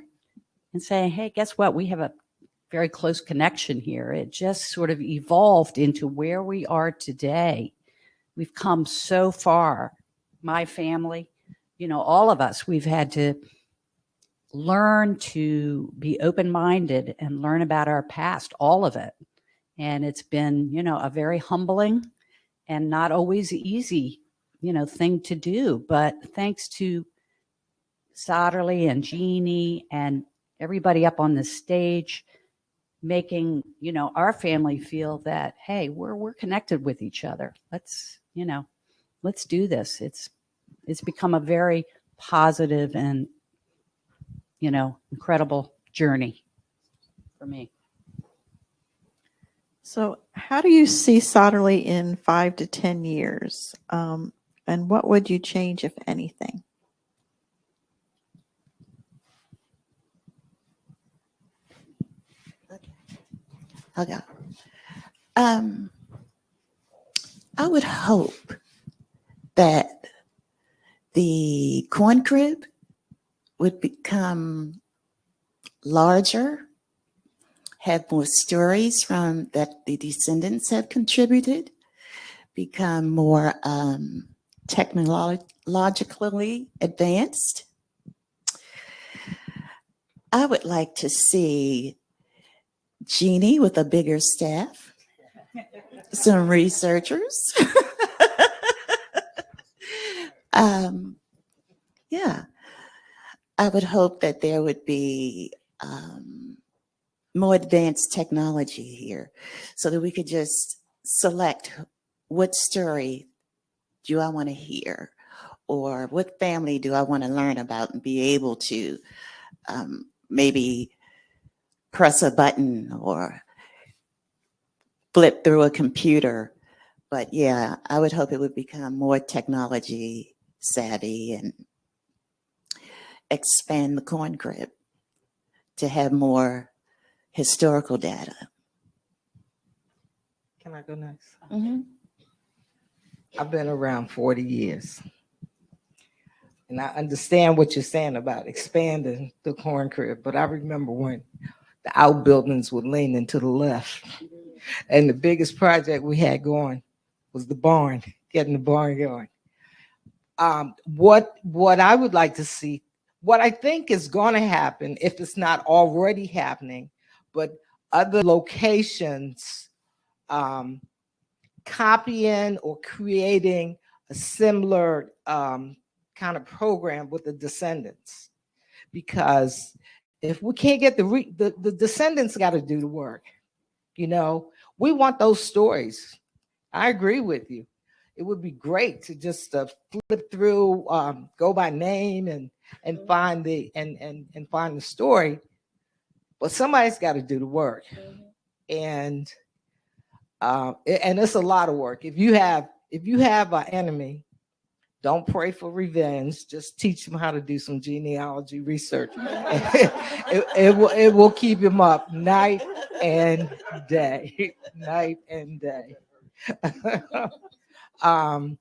and saying, hey, guess what? We have a very close connection here. It just sort of evolved into where we are today. We've come so far. My family, all of us, we've had to learn to be open-minded and learn about our past, all of it. And it's been, a very humbling and not always easy, thing to do. But thanks to Sotterley and Jeannie and everybody up on the stage, making, our family feel that, hey, we're connected with each other. Let's do this. It's become a very positive and, incredible journey for me. So how do you see Sotterley in 5 to 10 years? And what would you change, if anything? Okay. I would hope that the corn crib would become larger, have more stories from that the descendants have contributed, become more technologically advanced. I would like to see Jeannie with a bigger staff, some researchers. Yeah, I would hope that there would be more advanced technology here so that we could just select what story do I want to hear, or what family do I want to learn about, and be able to maybe press a button or flip through a computer. But yeah, I would hope it would become more technology savvy and expand the corn crib to have more historical data. Can I go next? Mhm. I've been around 40 years. And I understand what you're saying about expanding the corn crib, but I remember when the outbuildings were leaning to the left. And the biggest project we had going was the barn, getting the barn going. What I would like to see, what I think is going to happen, if it's not already happening, but other locations copying or creating a similar kind of program with the Descendants. Because if we can't get the Descendants got to do the work. You know, we want those stories. I agree with you. It would be great to just flip through, go by name and find the and find the story. But somebody's got to do the work. And it's a lot of work. If you have an enemy, don't pray for revenge. Just teach them how to do some genealogy research. it will keep him up night and day, night and day. And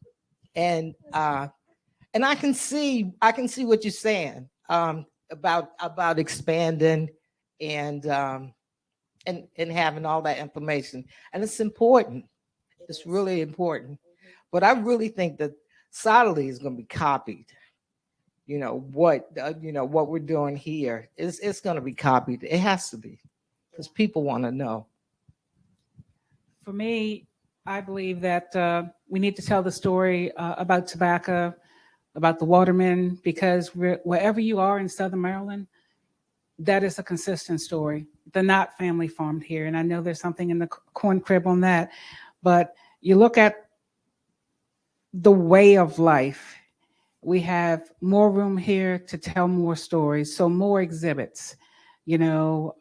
I can see what you're saying about expanding and having all that information, and it's important. It's really important. But I really think that Sotterley is going to be copied. You know what we're doing here is it's going to be copied. It has to be, because people want to know. For me, I believe that we need to tell the story about tobacco, about the Watermen, because wherever you are in Southern Maryland, that is a consistent story. The Knott family farmed here, and I know there's something in the corn crib on that, but you look at the way of life. We have more room here to tell more stories, so more exhibits, you know,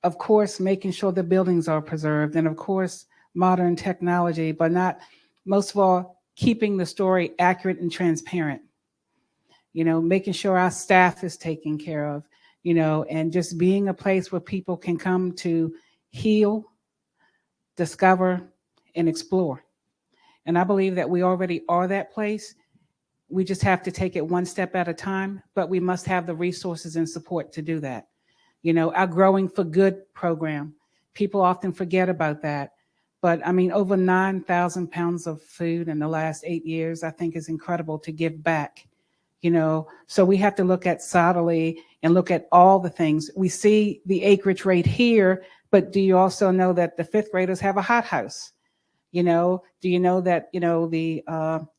of course, making sure the buildings are preserved, and of course, modern technology, but not, most of all, keeping the story accurate and transparent, you know, making sure our staff is taken care of, you know, and just being a place where people can come to heal, discover, and explore. And I believe that we already are that place. We just have to take it one step at a time, but we must have the resources and support to do that. You know, our Growing for Good program, people often forget about that. But I mean, over 9,000 pounds of food in the last 8 years, I think is incredible to give back. You know, so we have to look at Sotterley and look at all the things. We see the acreage rate here, but do you also know that the fifth graders have a hothouse? You know, do you know that, you know, the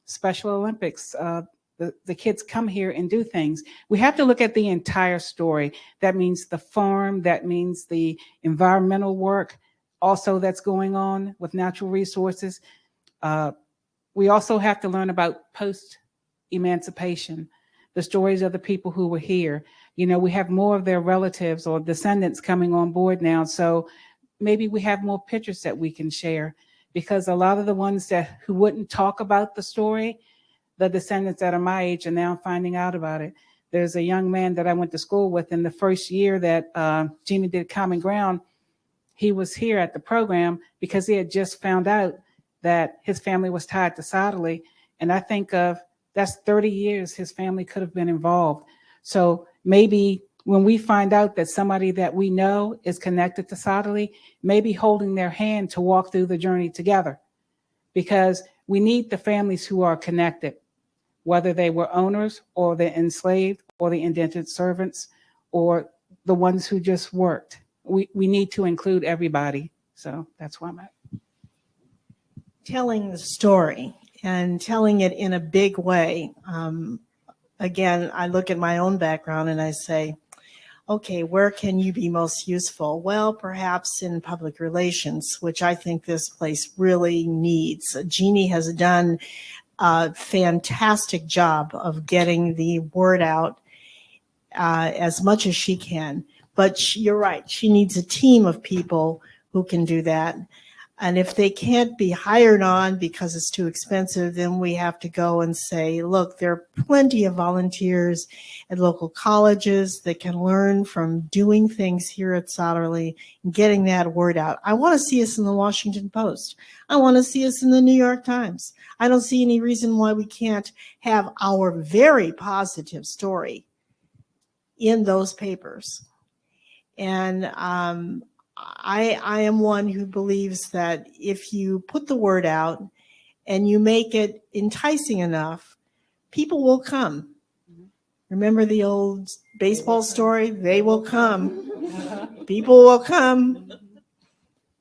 Special Olympics, the kids come here and do things? We have to look at the entire story. That means the farm, that means the environmental work also that's going on with natural resources. We also have to learn about post-emancipation, the stories of the people who were here. You know, we have more of their relatives or descendants coming on board now, so maybe we have more pictures that we can share, because a lot of the ones who wouldn't talk about the story, the descendants that are my age are now finding out about it. There's a young man that I went to school with in the first year that Jeannie did Common Ground. He was here at the program because he had just found out that his family was tied to Sotterley, And I think of that's 30 years his family could have been involved. So maybe when we find out that somebody that we know is connected to Sotterley, maybe holding their hand to walk through the journey together, because we need the families who are connected, whether they were owners or the enslaved or the indentured servants or the ones who just worked. We need to include everybody. So that's why I'm at. Telling the story and telling it in a big way. Again, I look at my own background and I say, okay, where can you be most useful? Well, perhaps in public relations, which I think this place really needs. Jeannie has done a fantastic job of getting the word out as much as she can. But you're right, she needs a team of people who can do that. And if they can't be hired on because it's too expensive, then we have to go and say, look, there are plenty of volunteers at local colleges that can learn from doing things here at Sotterley and getting that word out. I want to see us in the Washington Post. I want to see us in the New York Times. I don't see any reason why we can't have our very positive story in those papers. And I am one who believes that if you put the word out and you make it enticing enough, people will come. Remember the old baseball story? They will come. People will come.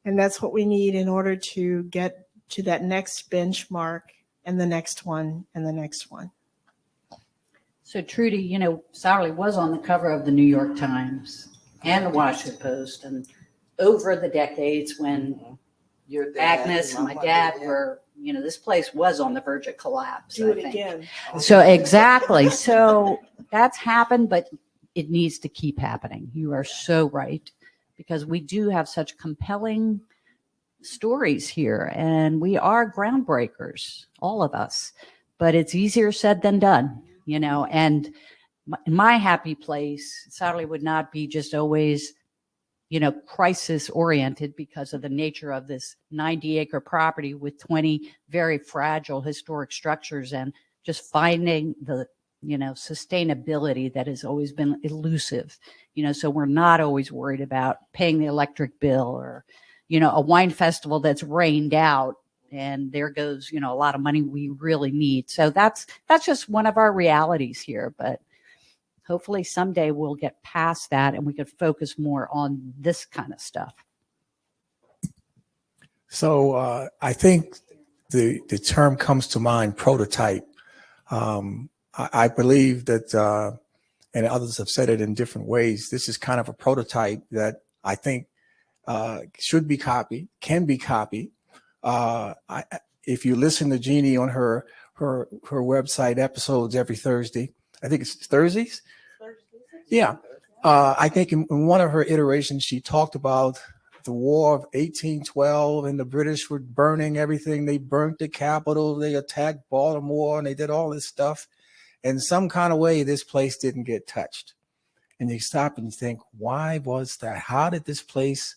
And that's what we need in order to get to that next benchmark and the next one and the next one. So Trudy, you know, Sotterley was on the cover of the New York Times and the Washington Post, and over the decades when Agnes and my dad were, you know, this place was on the verge of collapse. Do I it think. again. So exactly. So that's happened, but it needs to keep happening. You are so right, because we do have such compelling stories here and we are groundbreakers, all of us, but it's easier said than done, you know, and in my happy place, Sotterley would not be just always, you know, crisis oriented because of the nature of this 90-acre property with 20 very fragile historic structures and just finding the, you know, sustainability that has always been elusive, you know, so we're not always worried about paying the electric bill or, you know, a wine festival that's rained out and there goes, you know, a lot of money we really need. So that's just one of our realities here, but hopefully someday we'll get past that and we could focus more on this kind of stuff. So I think the term comes to mind, prototype. I believe that, and others have said it in different ways, this is kind of a prototype that I think should be copied, can be copied. If you listen to Jeannie on her website episodes every Thursday, I think it's Thursdays. Yeah. I think in one of her iterations, she talked about the War of 1812 and the British were burning everything. They burnt the Capitol. They attacked Baltimore and they did all this stuff. In some kind of way, this place didn't get touched. And you stop and you think, why was that? How did this place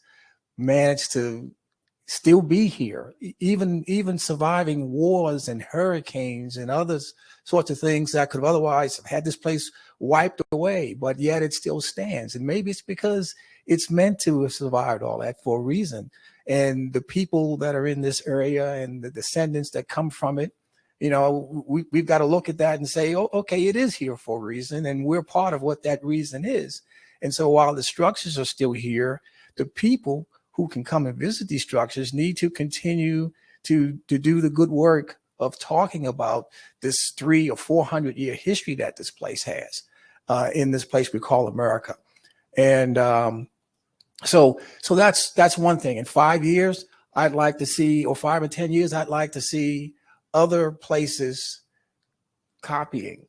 manage to still be here, even surviving wars and hurricanes and other sorts of things that could have otherwise have had this place wiped away, but yet it still stands. And maybe it's because it's meant to have survived all that for a reason. And the people that are in this area and the descendants that come from it, you know, we've got to look at that and say, oh, okay, it is here for a reason. And we're part of what that reason is. And so while the structures are still here, the people who can come and visit these structures need to continue to do the good work of talking about this 300 or 400 year history that this place has in this place we call America. And so that's one thing. In 5 years, I'd like to see, or 5 or 10 years, I'd like to see other places copying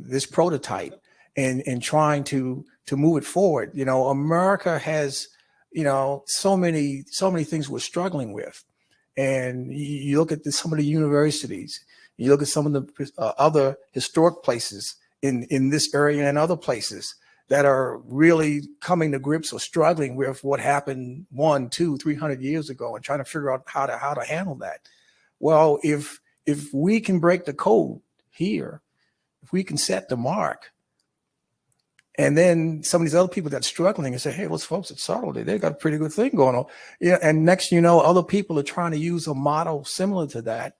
this prototype and trying to move it forward. You know, America has, you know, so many things we're struggling with. And you look at some of the universities, you look at some of the other historic places in this area and other places that are really coming to grips or struggling with what happened 100, 200, 300 years ago and trying to figure out how to handle that. Well, if if we can break the code here, if we can set the mark, and then some of these other people that's struggling and say, hey, those folks at Sotterley, they got a pretty good thing going on. Yeah, and next, you know, other people are trying to use a model similar to that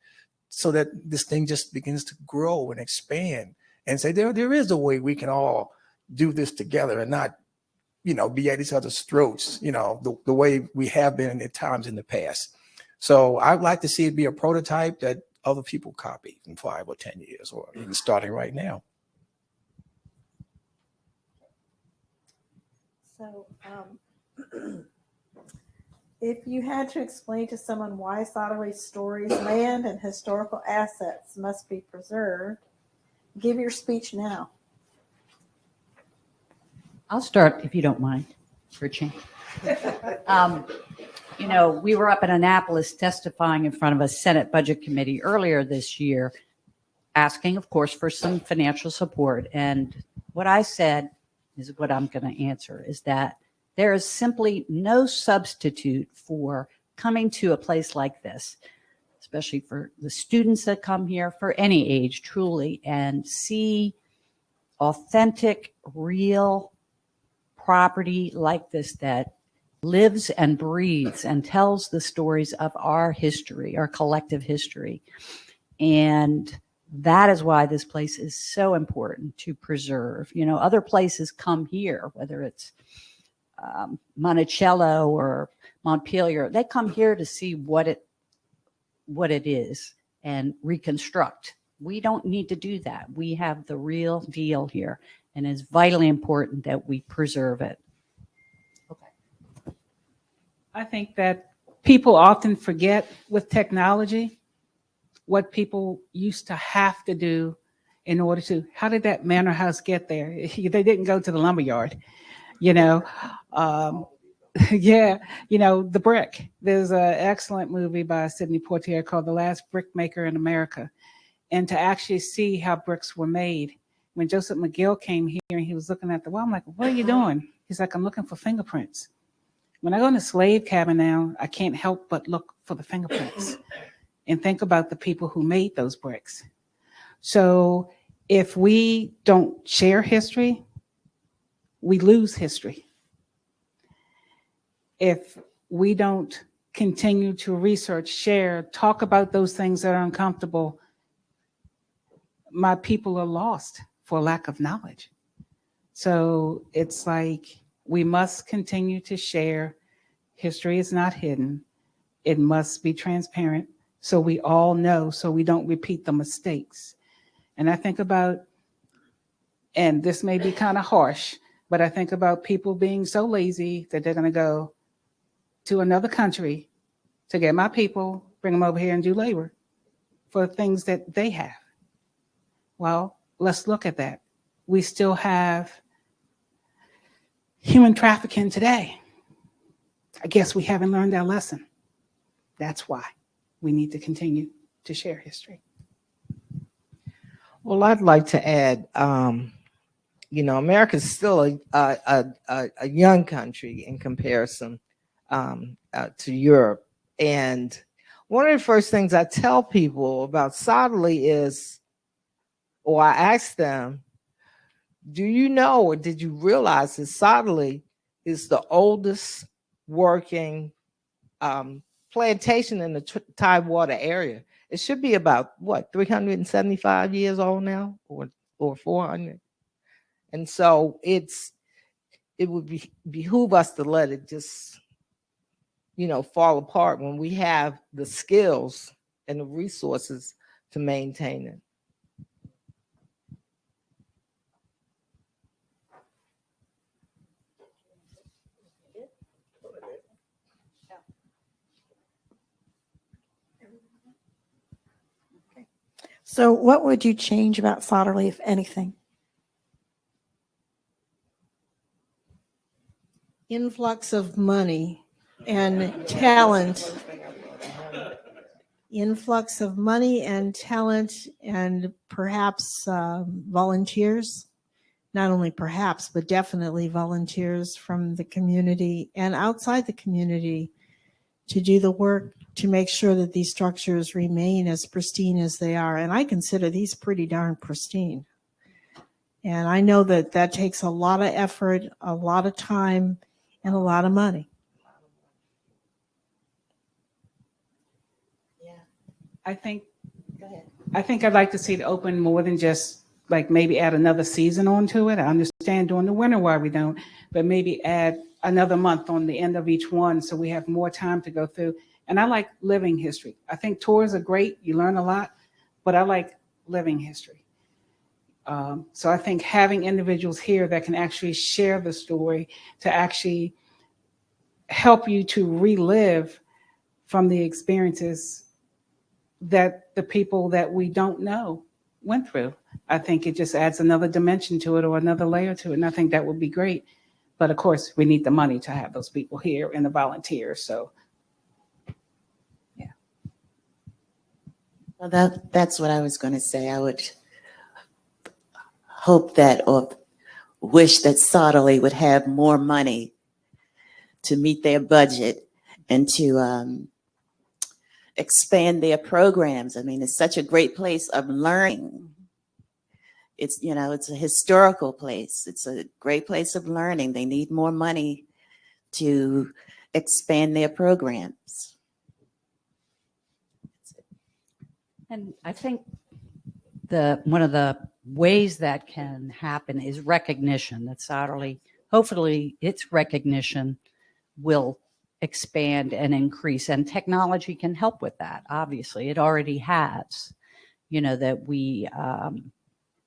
so that this thing just begins to grow and expand and say, there is a way we can all do this together and not, you know, be at each other's throats, you know, the way we have been at times in the past. So I'd like to see it be a prototype that other people copy in 5 or 10 years, or even starting right now. So if you had to explain to someone why Sotterley's stories, land, and historical assets must be preserved, give your speech now. I'll start, if you don't mind, for a change. You know, we were up in Annapolis testifying in front of a Senate Budget Committee earlier this year, asking, of course, for some financial support. And what I said is what I'm going to answer, is that there is simply no substitute for coming to a place like this, especially for the students that come here, for any age, truly, and see authentic, real property like this that lives and breathes and tells the stories of our history, our collective history. And that is why this place is so important to preserve. You know, other places come here, whether it's Monticello or Montpelier, they come here to see what it is and reconstruct. We don't need to do that. We have the real deal here, and it's vitally important that we preserve it. Okay. I think that people often forget with technology what people used to have to do in order to, how did that manor house get there? They didn't go to the lumberyard, you know. Yeah, you know, the brick. There's an excellent movie by Sidney Poitier called The Last Brickmaker in America. And to actually see how bricks were made. When Joseph McGill came here and he was looking at the wall, I'm like, what are you doing? He's like, I'm looking for fingerprints. When I go in a slave cabin now, I can't help but look for the fingerprints and think about the people who made those bricks. So if we don't share history, we lose history. If we don't continue to research, share, talk about those things that are uncomfortable, my people are lost for lack of knowledge. So it's like we must continue to share. History is not hidden. It must be transparent so we all know, so we don't repeat the mistakes. And I think about, and this may be kind of harsh, but I think about people being so lazy that they're going to go to another country to get my people, bring them over here and do labor for things that they have. Well, let's look at that. We still have human trafficking today. I guess we haven't learned our lesson. That's why we need to continue to share history. Well, I'd like to add, you know, America's still a young country in comparison to Europe. And one of the first things I tell people about Sotterley is, or I ask them, do you know or did you realize that Sotterley is the oldest working plantation in the Tidewater area? It should be about, what, 375 years old now, or 400. And so it would behoove us to let it just, you know, fall apart when we have the skills and the resources to maintain it. So what would you change about Sotterley, if anything? Influx of money and talent. Influx of money and talent, and perhaps volunteers. Not only perhaps, but definitely volunteers from the community and outside the community to do the work to make sure that these structures remain as pristine as they are. And I consider these pretty darn pristine. And I know that that takes a lot of effort, a lot of time, and a lot of money. I think I'd like to see it open more than just like maybe add another season onto it. I understand during the winter why we don't, but maybe add another month on the end of each one so we have more time to go through. And I like living history. I think tours are great. You learn a lot, but I like living history. So I think having individuals here that can actually share the story to actually help you to relive from the experiences that the people that we don't know went through. I think it just adds another dimension to it or another layer to it. And I think that would be great. But of course, we need the money to have those people here and the volunteers. So, yeah. Well, that's what I was going to say. I would hope that or wish that Sotterley would have more money to meet their budget and to expand their programs. I mean, it's such a great place of learning. It's, it's a historical place. It's a great place of learning. They need more money to expand their programs. And I think one of the ways that can happen is recognition. That Sotterley, hopefully its recognition will expand and increase, and technology can help with that. Obviously, it already has, that we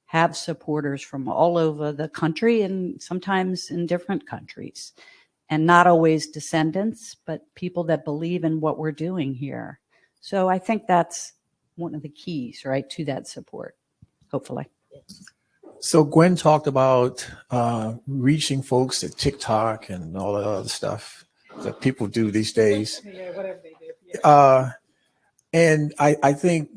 have supporters from all over the country and sometimes in different countries, and not always descendants, but people that believe in what we're doing here. So I think that's one of the keys, right, to that support, hopefully. So Gwen talked about reaching folks at TikTok and all that other stuff that people do these days. Yeah, whatever they do. Yeah. And I think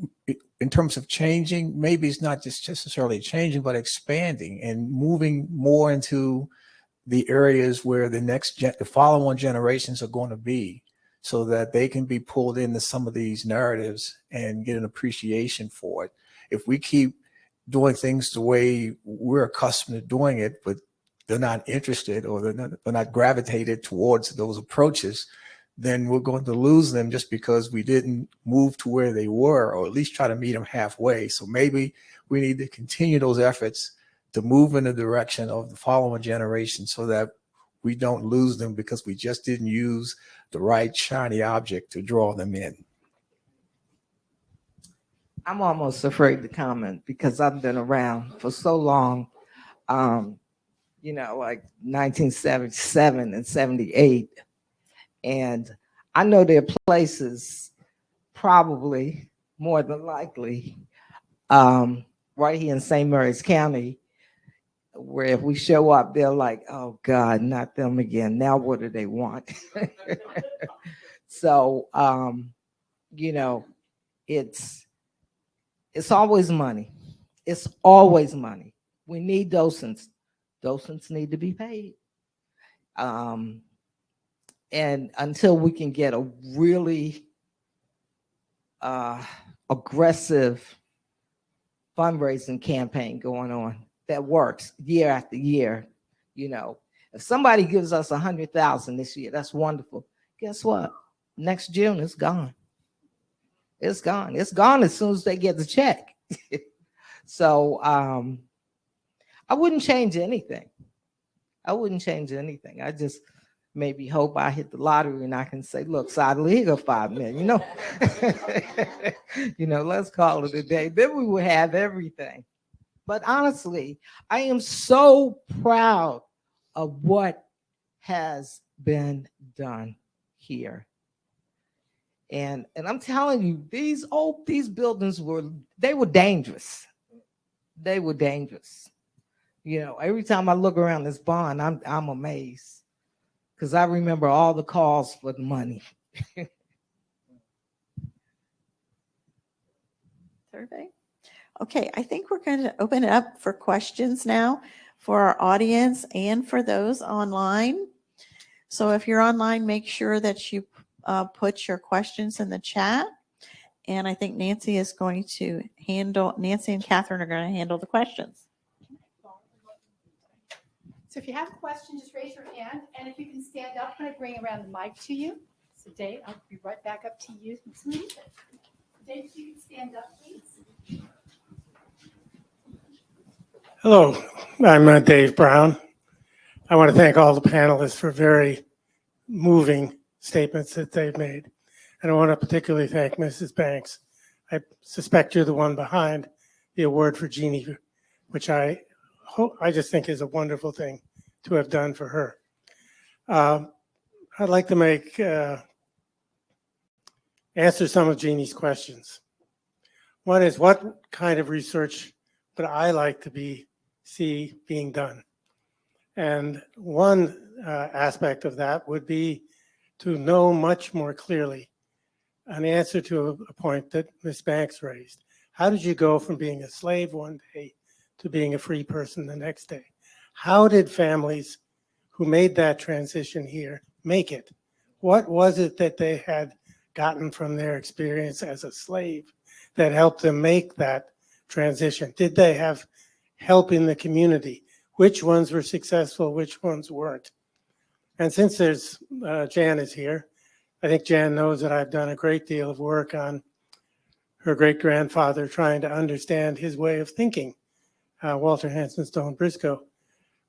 in terms of changing, maybe it's not just necessarily changing, but expanding and moving more into the areas where the following generations are going to be, so that they can be pulled into some of these narratives and get an appreciation for it. If we keep doing things the way we're accustomed to doing it, but they're not interested or they're not gravitated towards those approaches, then we're going to lose them just because we didn't move to where they were, or at least try to meet them halfway. So maybe we need to continue those efforts to move in the direction of the following generation so that we don't lose them because we just didn't use the right shiny object to draw them in. I'm almost afraid to comment because I've been around for so long, like 1977 and 78. And I know there are places, probably more than likely, right here in St. Mary's County, where if we show up, they're like, oh God, not them again. Now what do they want? So, it's always money. It's always money. We need docents. Docents need to be paid. And until we can get a really aggressive fundraising campaign going on that works year after year, if somebody gives us 100,000 this year, that's wonderful. Guess what? Next June, it's gone. It's gone. It's gone as soon as they get the check. So I wouldn't change anything. I just maybe hope I hit the lottery and I can say, look, Sotterley, here go $5 million, let's call it a day. Then we would have everything. But honestly, I am so proud of what has been done here. And I'm telling you, these buildings were dangerous. They were dangerous. Every time I look around this barn, I'm amazed because I remember all the calls for the money. Survey. Okay, I think we're going to open it up for questions now for our audience and for those online. So if you're online, make sure that you put your questions in the chat. And I think Nancy is going to Nancy and Catherine are going to handle the questions. So if you have a question, just raise your hand. And if you can stand up when I bring around the mic to you. So Dave, I'll be right back up to you. Dave, if you can stand up, please. Hello, I'm Dave Brown. I want to thank all the panelists for very moving statements that they've made. And I want to particularly thank Mrs. Banks. I suspect you're the one behind the award for Jeannie, which I just think is a wonderful thing to have done for her. I'd like to answer some of Jeannie's questions. One is, what kind of research would I like to see being done? And one aspect of that would be to know much more clearly an answer to a point that Ms. Banks raised. How did you go from being a slave one day to being a free person the next day? How did families who made that transition here make it? What was it that they had gotten from their experience as a slave that helped them make that transition? Did they have help in the community? Which ones were successful, which ones weren't? And since there's Jan is here, I think Jan knows that I've done a great deal of work on her great-grandfather, trying to understand his way of thinking, Walter Hanson Stone Briscoe.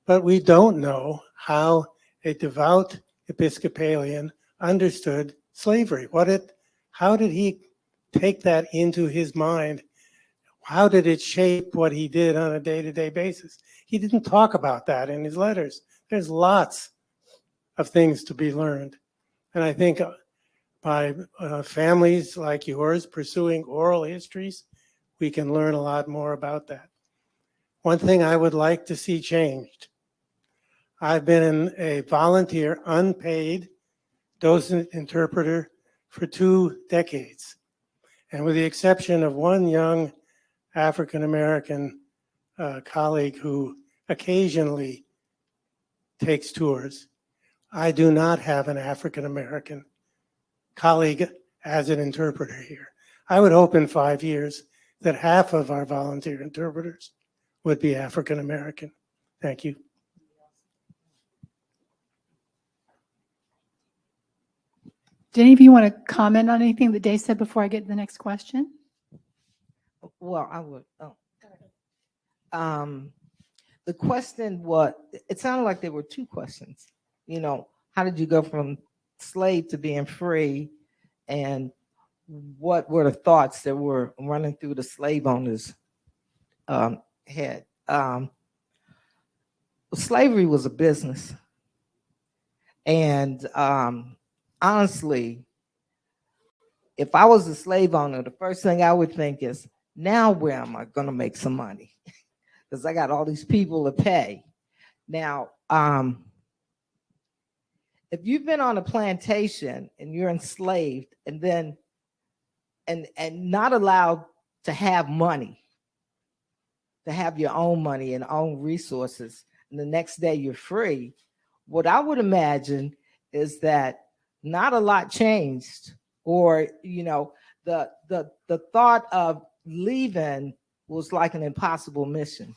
But we don't know how a devout Episcopalian understood slavery. How did he take that into his mind? How did it shape what he did on a day-to-day basis? He didn't talk about that in his letters. There's lots of things to be learned. And I think by families like yours pursuing oral histories, we can learn a lot more about that. One thing I would like to see changed. I've been a volunteer, unpaid docent interpreter for 2 decades. And with the exception of one young African-American colleague who occasionally takes tours, I do not have an African-American colleague as an interpreter here. I would hope in 5 years that half of our volunteer interpreters would be African-American. Thank you. Do any of you want to comment on anything that Dave said before I get to the next question? Well, I would. The question was, it sounded like there were 2 questions. You know, how did you go from slave to being free? And what were the thoughts that were running through the slave owner's head? Slavery was a business. And honestly, if I was a slave owner, the first thing I would think is, now where am I going to make some money? Because I got all these people to pay. Now, if you've been on a plantation and you're enslaved and then and not allowed to have money, to have your own money and own resources, and the next day you're free, what I would imagine is that not a lot changed, or the thought of leaving was like an impossible mission.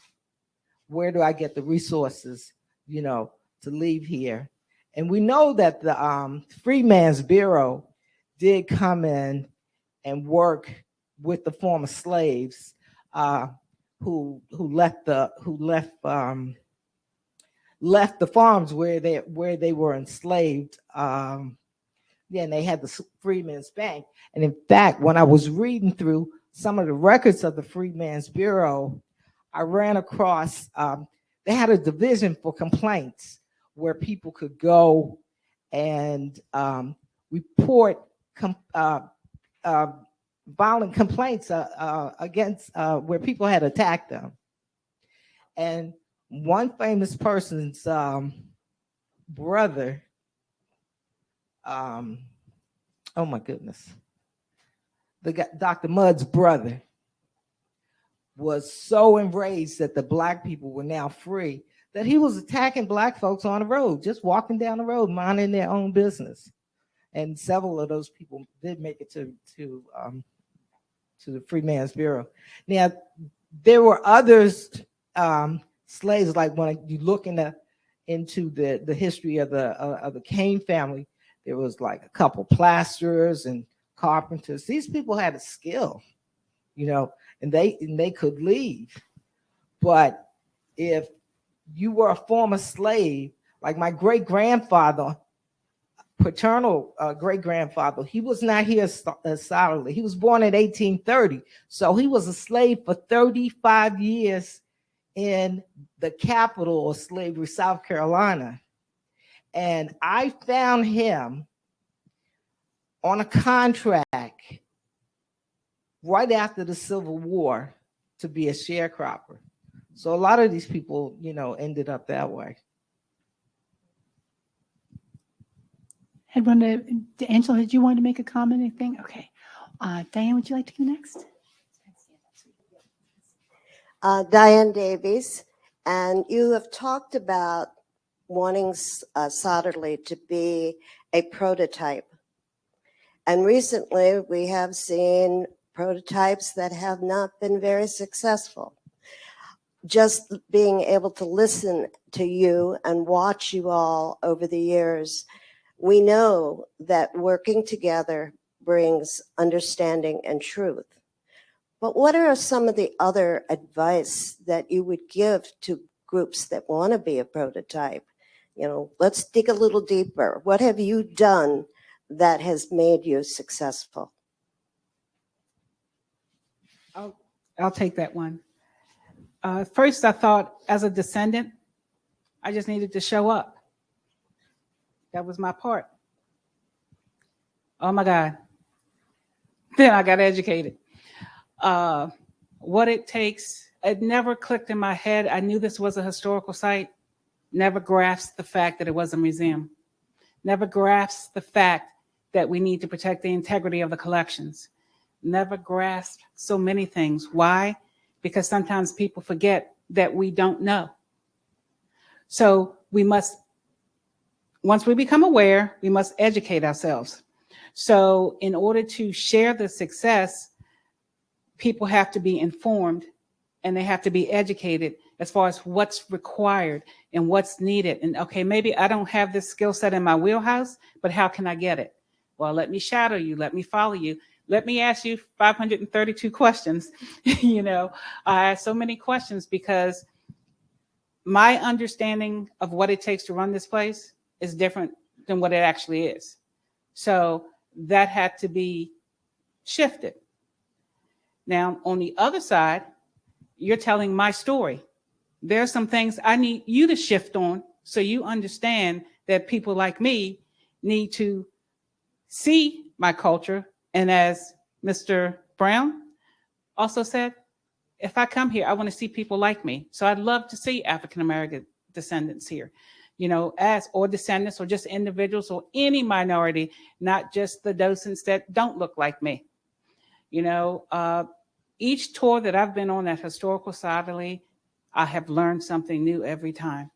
Where do I get the resources, to leave here? And we know that the Freedmen's Bureau did come in and work with the former slaves who left the farms where they were enslaved. And they had the Freedmen's Bank. And in fact, when I was reading through some of the records of the Freedmen's Bureau, I ran across, they had a division for complaints where people could go and report violent complaints against where people had attacked them. And one famous person's brother, oh my goodness, Dr. Mudd's brother was so enraged that the Black people were now free that he was attacking Black folks on the road, just walking down the road, minding their own business. and several of those people did make it to the Freedmen's Bureau. Now, there were others, slaves, like when you look into the history of the Kane family, there was like a couple plasterers and carpenters. These people had a skill, and they could leave. But if you were a former slave, like my great-grandfather, paternal great-grandfather, he was not here solidly. He was born in 1830. So he was a slave for 35 years in the capital of slavery, South Carolina. And I found him on a contract right after the Civil War to be a sharecropper. So a lot of these people, ended up that way. Angela, did you want to make a comment, anything? Okay. Diane, would you like to go next? Diane Davies, and you have talked about wanting Sotterley to be a prototype. And recently we have seen prototypes that have not been very successful. Just being able to listen to you and watch you all over the years, we know that working together brings understanding and truth. But what are some of the other advice that you would give to groups that want to be a prototype? Let's dig a little deeper. What have you done that has made you successful? I'll take that one. First, I thought as a descendant, I just needed to show up. That was my part. Oh my God. Then I got educated. What it takes, it never clicked in my head. I knew this was a historical site, never grasped the fact that it was a museum, never grasped the fact that we need to protect the integrity of the collections, never grasped so many things. Why? Because sometimes people forget that we don't know. So we must, once we become aware, we must educate ourselves. So in order to share the success, people have to be informed and they have to be educated as far as what's required and what's needed. And okay, maybe I don't have this skill set in my wheelhouse, but how can I get it? Well, let me shadow you, let me follow you. Let me ask you 532 questions. I ask so many questions because my understanding of what it takes to run this place is different than what it actually is. So that had to be shifted. Now, on the other side, you're telling my story. There are some things I need you to shift on so you understand that people like me need to see my culture. And as Mr. Brown also said, if I come here, I want to see people like me. So I'd love to see African-American descendants here, or descendants or just individuals or any minority, not just the docents that don't look like me. Each tour that I've been on at Historical Sotterley, I have learned something new every time.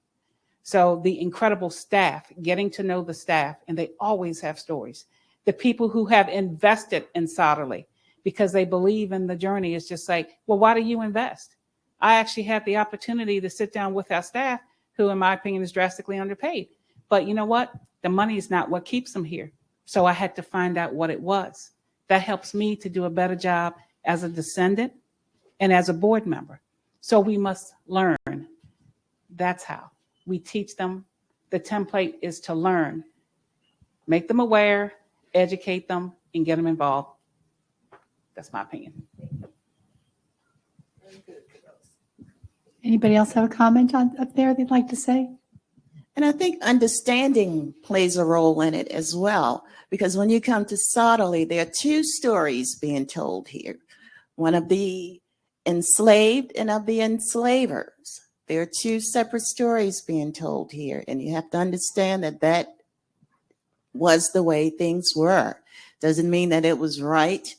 So the incredible staff, getting to know the staff, and they always have stories. The people who have invested in Sotterley because they believe in the journey is just like, well, why do you invest? I actually had the opportunity to sit down with our staff, who in my opinion is drastically underpaid. But you know what? The money is not what keeps them here. So I had to find out what it was. That helps me to do a better job as a descendant and as a board member. So we must learn. That's how we teach them. The template is to learn, make them aware, educate them, and get them involved. That's my opinion. Anybody else have a comment up there they'd like to say? And I think understanding plays a role in it as well, because when you come to Sotterley, there are two stories being told here, one of the enslaved and of the enslavers. There are two separate stories being told here, and you have to understand that that was the way things were. Doesn't mean that it was right,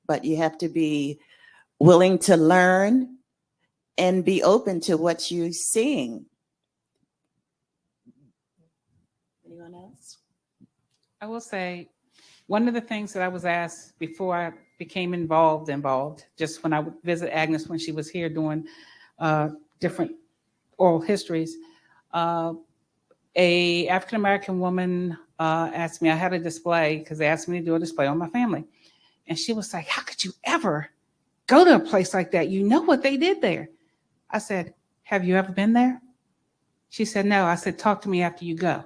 but you have to be willing to learn and be open to what you're seeing. Anyone else? I will say One of the things that I was asked before I became involved, just when I would visit Agnes when she was here doing different oral histories, a African-American woman asked me, I had a display because they asked me to do a display on my family. And she was like, how could you ever go to a place like that? You know what they did there. I said, have you ever been there? She said, no. I said, talk to me after you go.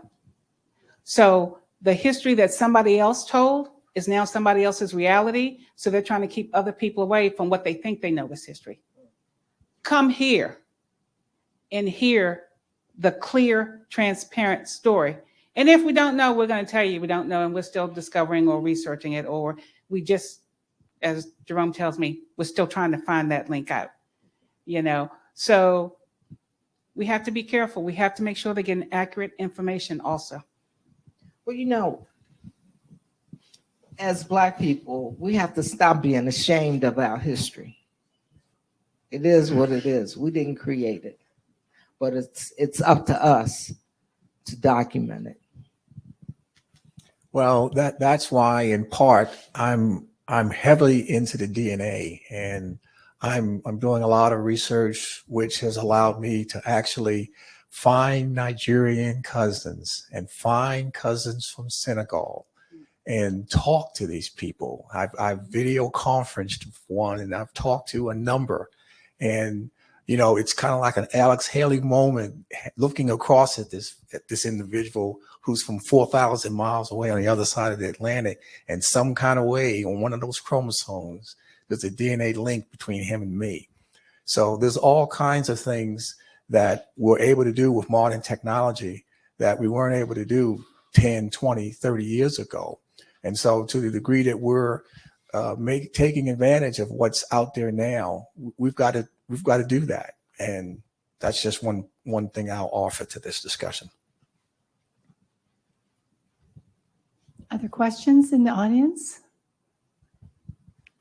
So the history that somebody else told is now somebody else's reality. So they're trying to keep other people away from what they think they know is history. Come here and hear the clear, transparent story. And if we don't know, we're going to tell you we don't know, and we're still discovering or researching it, or we just, as Jerome tells me, we're still trying to find that link out, you know? So we have to be careful. We have to make sure they're getting accurate information also. Well, you know, as Black people, we have to stop being ashamed of our history. It is what it is. We didn't create it, but it's up to us to document it. Well, that's why, in part, I'm heavily into the DNA, and I'm doing a lot of research, which has allowed me to actually find Nigerian cousins and find cousins from Senegal and talk to these people. I've video conferenced one, and I've talked to a number, and you know, it's kind of like an Alex Haley moment, looking across at this individual who's from 4,000 miles away on the other side of the Atlantic, and some kind of way on one of those chromosomes, there's a DNA link between him and me. So there's all kinds of things that we're able to do with modern technology that we weren't able to do 10, 20, 30 years ago. And so to the degree that we're taking advantage of what's out there now, we've got to do that. And that's just one thing I'll offer to this discussion. Other questions in the audience?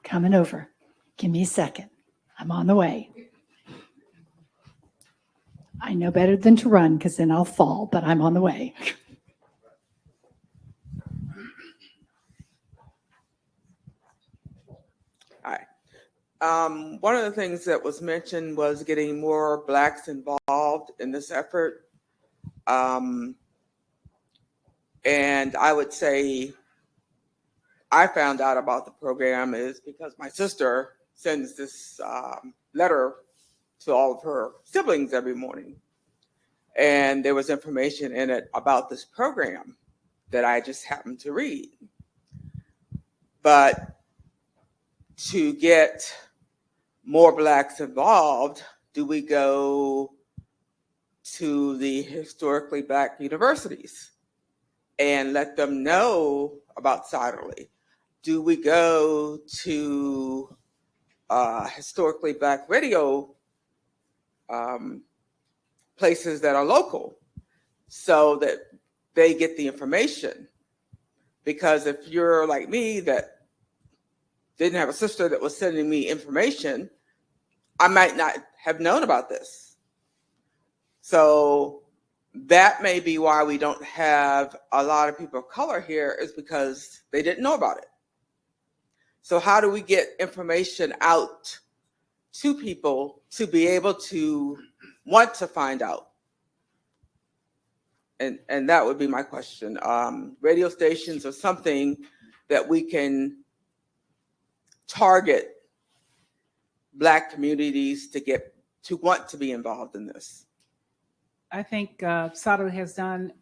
Coming over. Give me a second. I'm on the way. I know better than to run because then I'll fall, but I'm on the way. Hi. One of the things that was mentioned was getting more Blacks involved in this effort. And I would say I found out about the program is because my sister sends this letter to all of her siblings every morning. And there was information in it about this program that I just happened to read. But to get more Blacks involved, do we go to the historically Black universities and let them know about Sotterley? Do we go to historically Black radio places that are local so that they get the information? Because if you're like me that didn't have a sister that was sending me information, I might not have known about this. So that may be why we don't have a lot of people of color here, is because they didn't know about it. So how do we get information out to people to be able to want to find out? And that would be my question. Radio stations are something that we can target Black communities to want to be involved in this. I think Sotterley has done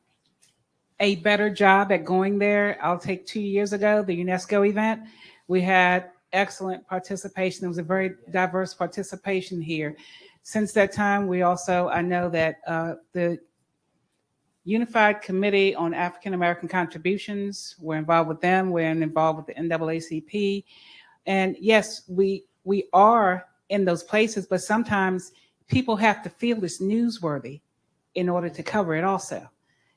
a better job at going there. I'll take 2 years ago, the UNESCO event. We had excellent participation. There was a very diverse participation here. Since that time, we also, I know that the Unified Committee on African American Contributions, we're involved with them. We're involved with the NAACP. And yes, we are in those places, but sometimes people have to feel it's newsworthy in order to cover it also.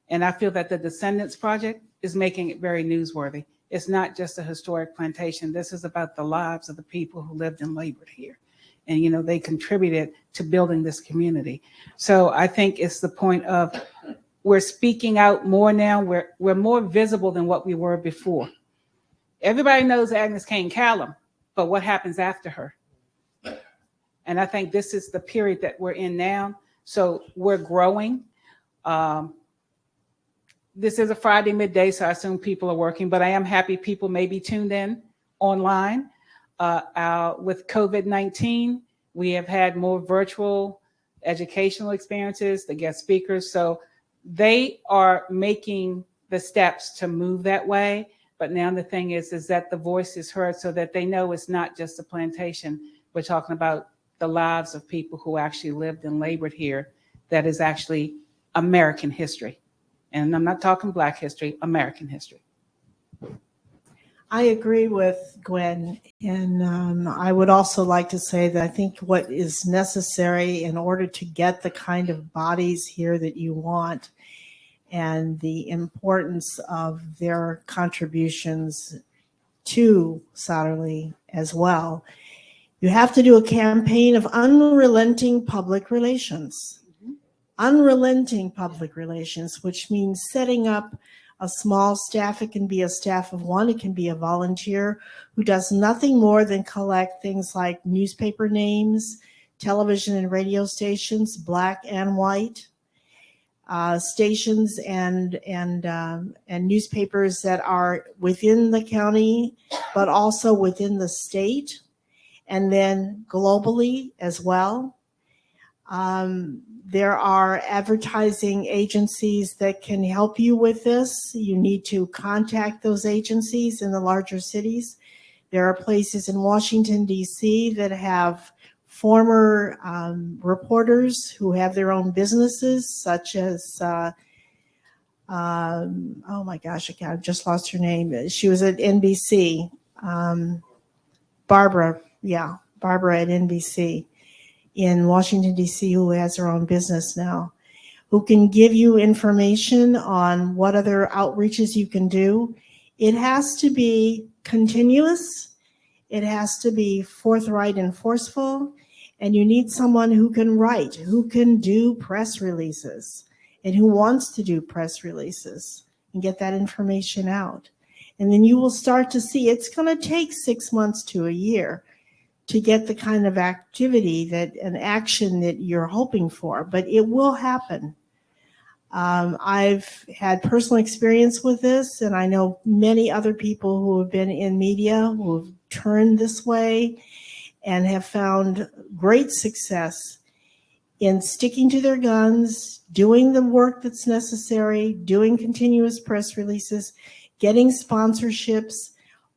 And I feel that the Descendants project is making it very newsworthy. It's not just a historic plantation. This is about the lives of the people who lived and labored here. And, you know, they contributed to building this community. So I think it's the point of we're speaking out more now. We're more visible than what we were before. Everybody knows Agnes Kane Callum, but what happens after her? And I think this is the period that we're in now. So we're growing. This is a Friday midday, so I assume people are working, but I am happy people may be tuned in online. With COVID-19, we have had more virtual educational experiences, the guest speakers. So they are making the steps to move that way. But now the thing is that the voice is heard so that they know it's not just a plantation. We're talking about the lives of people who actually lived and labored here. That is actually American history. And I'm not talking Black history, American history. I agree with Gwen. And I would also like to say that I think what is necessary in order to get the kind of bodies here that you want and the importance of their contributions to Sotterley as well, you have to do a campaign of unrelenting public relations. Unrelenting public relations, which means setting up a small staff. It can be a staff of one, it can be a volunteer who does nothing more than collect things like newspaper names, television and radio stations, Black and white, stations and newspapers that are within the county, but also within the state, and then globally as well. There are advertising agencies that can help you with this. You need to contact those agencies in the larger cities. There are places in Washington, D.C. that have former reporters who have their own businesses, such as, oh my gosh, I just lost her name. She was at NBC. Barbara at NBC in Washington, D.C., who has her own business now, who can give you information on what other outreaches you can do. It has to be continuous. It has to be forthright and forceful. And you need someone who can write, who can do press releases, and who wants to do press releases and get that information out. And then you will start to see it's going to take 6 months to a year to get the kind of activity that an action that you're hoping for, but it will happen. I've had personal experience with this, and I know many other people who have been in media who have turned this way and have found great success in sticking to their guns, doing the work that's necessary, doing continuous press releases, getting sponsorships.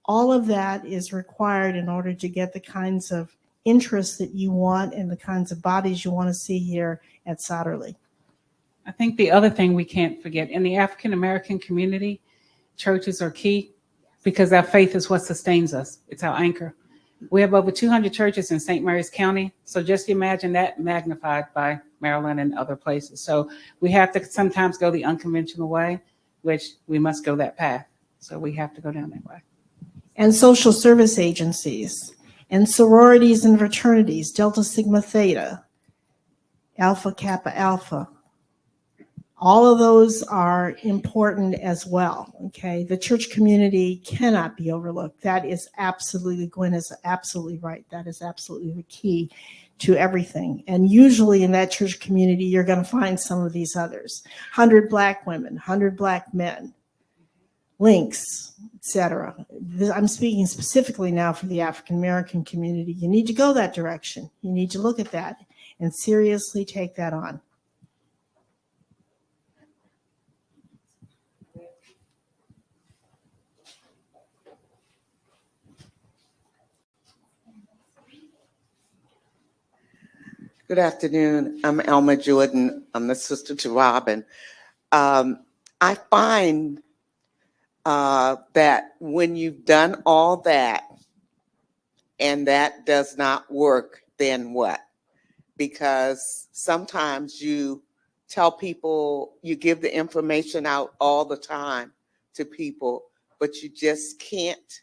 All of that is required in order to get the kinds of interests that you want and the kinds of bodies you want to see here at Sotterley. I think the other thing we can't forget, in the African American community, churches are key because our faith is what sustains us. It's our anchor. We have over 200 churches in St. Mary's County. So just imagine that magnified by Maryland and other places. So we have to sometimes go the unconventional way, which we must go that path. So we have to go down that way. And social service agencies, and sororities and fraternities, Delta Sigma Theta, Alpha Kappa Alpha. All of those are important as well, okay? The church community cannot be overlooked. That is absolutely, Gwen is absolutely right. That is absolutely the key to everything. And usually in that church community, you're going to find some of these others. 100 Black women, 100 Black men, links, etc. I'm speaking specifically now for the African American community. You need to go that direction. You need to look at that and seriously take that on. Good afternoon. I'm Elma Jordan. I'm the sister to Robin. I find that when you've done all that and that does not work, then what? Because sometimes you tell people, you give the information out all the time to people, but you just can't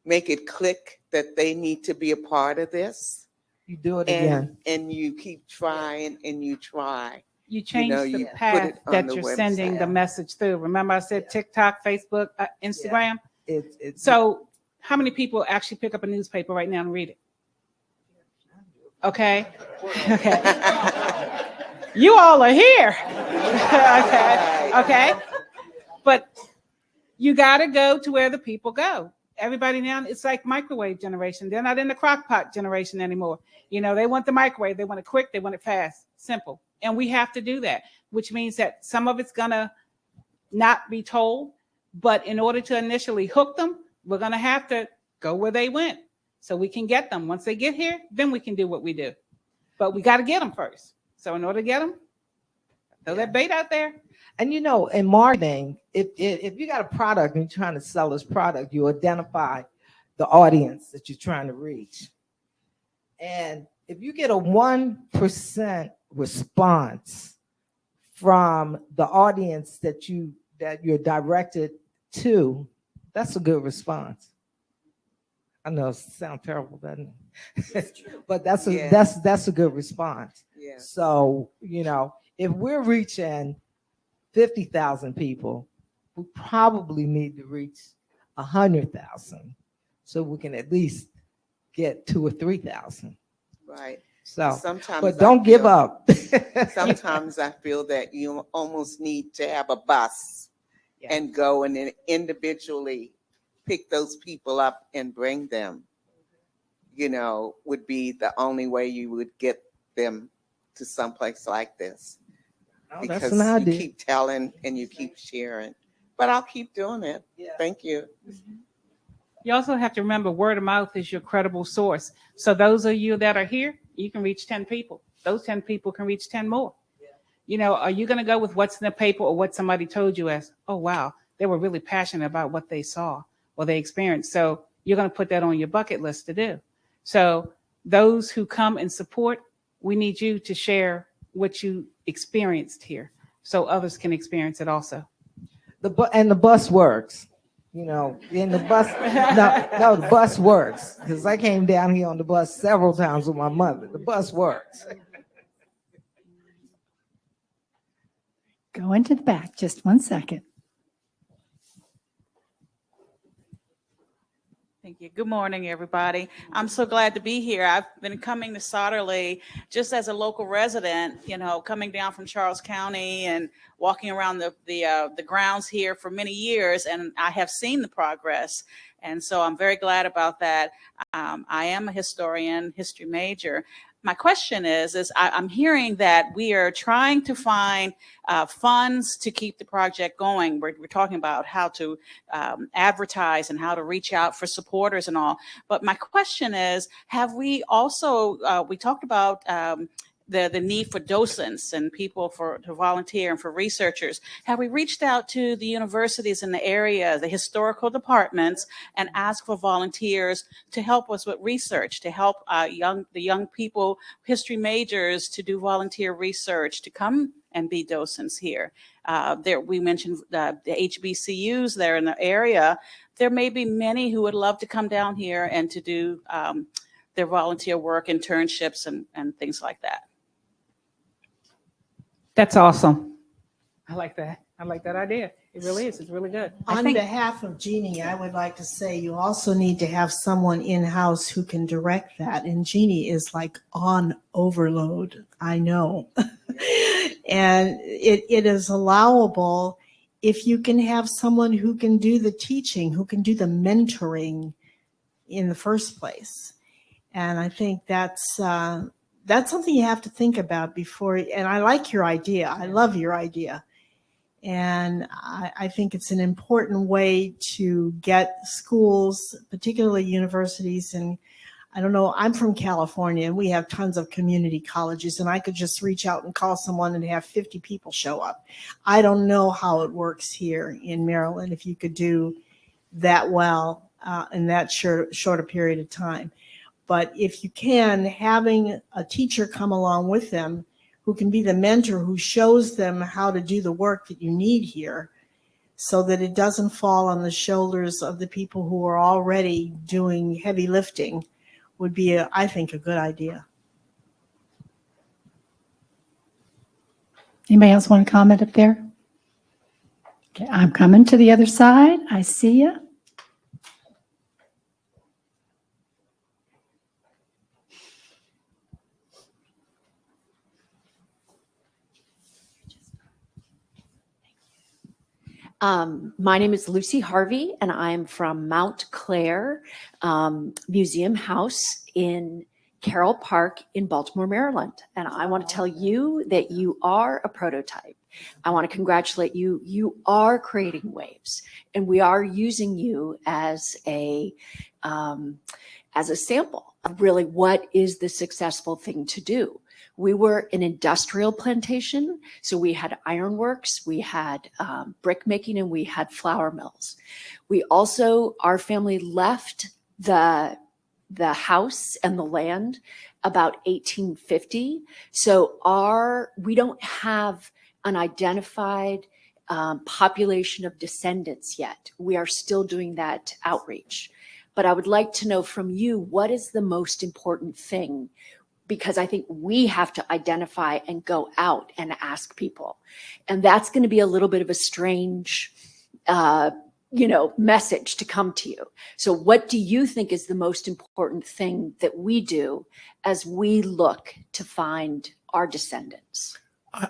make it click that they need to be a part of this. You do it again. And you keep trying and you try. You change know, the you put path it on that the you're sending website. the message through. Remember I said TikTok, Facebook, Instagram? it's So how many people actually pick up a newspaper right now and read it? Okay. Okay. You all are here. Okay. Okay. But you got to go to where the people go. Everybody now, it's like microwave generation. They're not in the crock pot generation anymore. You know, they want the microwave. They want it quick. They want it fast, simple. And we have to do that, which means that some of it's going to not be told. But in order to initially hook them, we're going to have to go where they went so we can get them. Once they get here, then we can do what we do. But we got to get them first. So in order to get them, throw that bait out there. And you know, in marketing, if you got a product and you're trying to sell this product, you identify the audience that you're trying to reach. And if you get a 1% response from the audience that you're directed to, that's a good response. I know it sounds terrible, doesn't it? But that's a good response. Yeah. So, you know, if we're reaching 50,000 people, we probably need to reach 100,000 so we can at least get 2,000 or 3,000. Right. So, sometimes, but don't give up. Sometimes I feel that you almost need to have a bus and go and then individually pick those people up and bring them, you know, would be the only way you would get them to someplace like this. Oh, because that's an idea. you keep telling and you keep sharing, but I'll keep doing it. Yeah. Thank you. You also have to remember word of mouth is your credible source. So those of you that are here, you can reach 10 people. Those 10 people can reach 10 more. Yeah. You know, are you going to go with what's in the paper or what somebody told you as, oh, wow, they were really passionate about what they saw or they experienced. So you're going to put that on your bucket list to do. So those who come and support, we need you to share what you experienced here so others can experience it also. The bus works. You know, in the bus, no, the bus works because I came down here on the bus several times with my mother. The bus works. Go into the back, just 1 second. Thank you. Good morning, everybody. I'm so glad to be here. I've been coming to Sotterley just as a local resident, you know, coming down from Charles County and walking around the grounds here for many years, and I have seen the progress. And so I'm very glad about that. I am a historian, history major. My question is I'm hearing that we are trying to find funds to keep the project going. We're talking about how to advertise and how to reach out for supporters and all. But my question is, have we also, we talked about the need for docents and people to volunteer and for researchers. Have we reached out to the universities in the area, the historical departments, and asked for volunteers to help us with research, to help the young people, history majors, to do volunteer research, to come and be docents here? We mentioned the HBCUs there in the area. There may be many who would love to come down here and to do their volunteer work, internships, and things like that. That's awesome. I like that. I like that idea. It really is. It's really good. On behalf of Jeannie, I would like to say you also need to have someone in-house who can direct that. And Jeannie is like on overload, I know. And it is allowable if you can have someone who can do the teaching, who can do the mentoring in the first place. And I think that's something you have to think about before. And I like your idea. I love your idea. And I think it's an important way to get schools, particularly universities. And I don't know, I'm from California and we have tons of community colleges, and I could just reach out and call someone and have 50 people show up. I don't know how it works here in Maryland, if you could do that well in that short a period of time. But if you can, having a teacher come along with them who can be the mentor, who shows them how to do the work that you need here so that it doesn't fall on the shoulders of the people who are already doing heavy lifting, would be, I think, a good idea. Anybody else want to comment up there? Okay, I'm coming to the other side. I see you. My name is Lucy Harvey, and I am from Mount Clair Museum House in Carroll Park in Baltimore, Maryland. And I want to tell you that you are a prototype. I want to congratulate you. You are creating waves, and we are using you as a sample of really what is the successful thing to do. We were an industrial plantation, so we had ironworks, we had brick making, and we had flour mills. We also, our family left the house and the land about 1850. So we don't have an identified population of descendants yet. We are still doing that outreach. But I would like to know from you, what is the most important thing? Because I think we have to identify and go out and ask people. And that's going to be a little bit of a strange, message to come to you. So what do you think is the most important thing that we do as we look to find our descendants?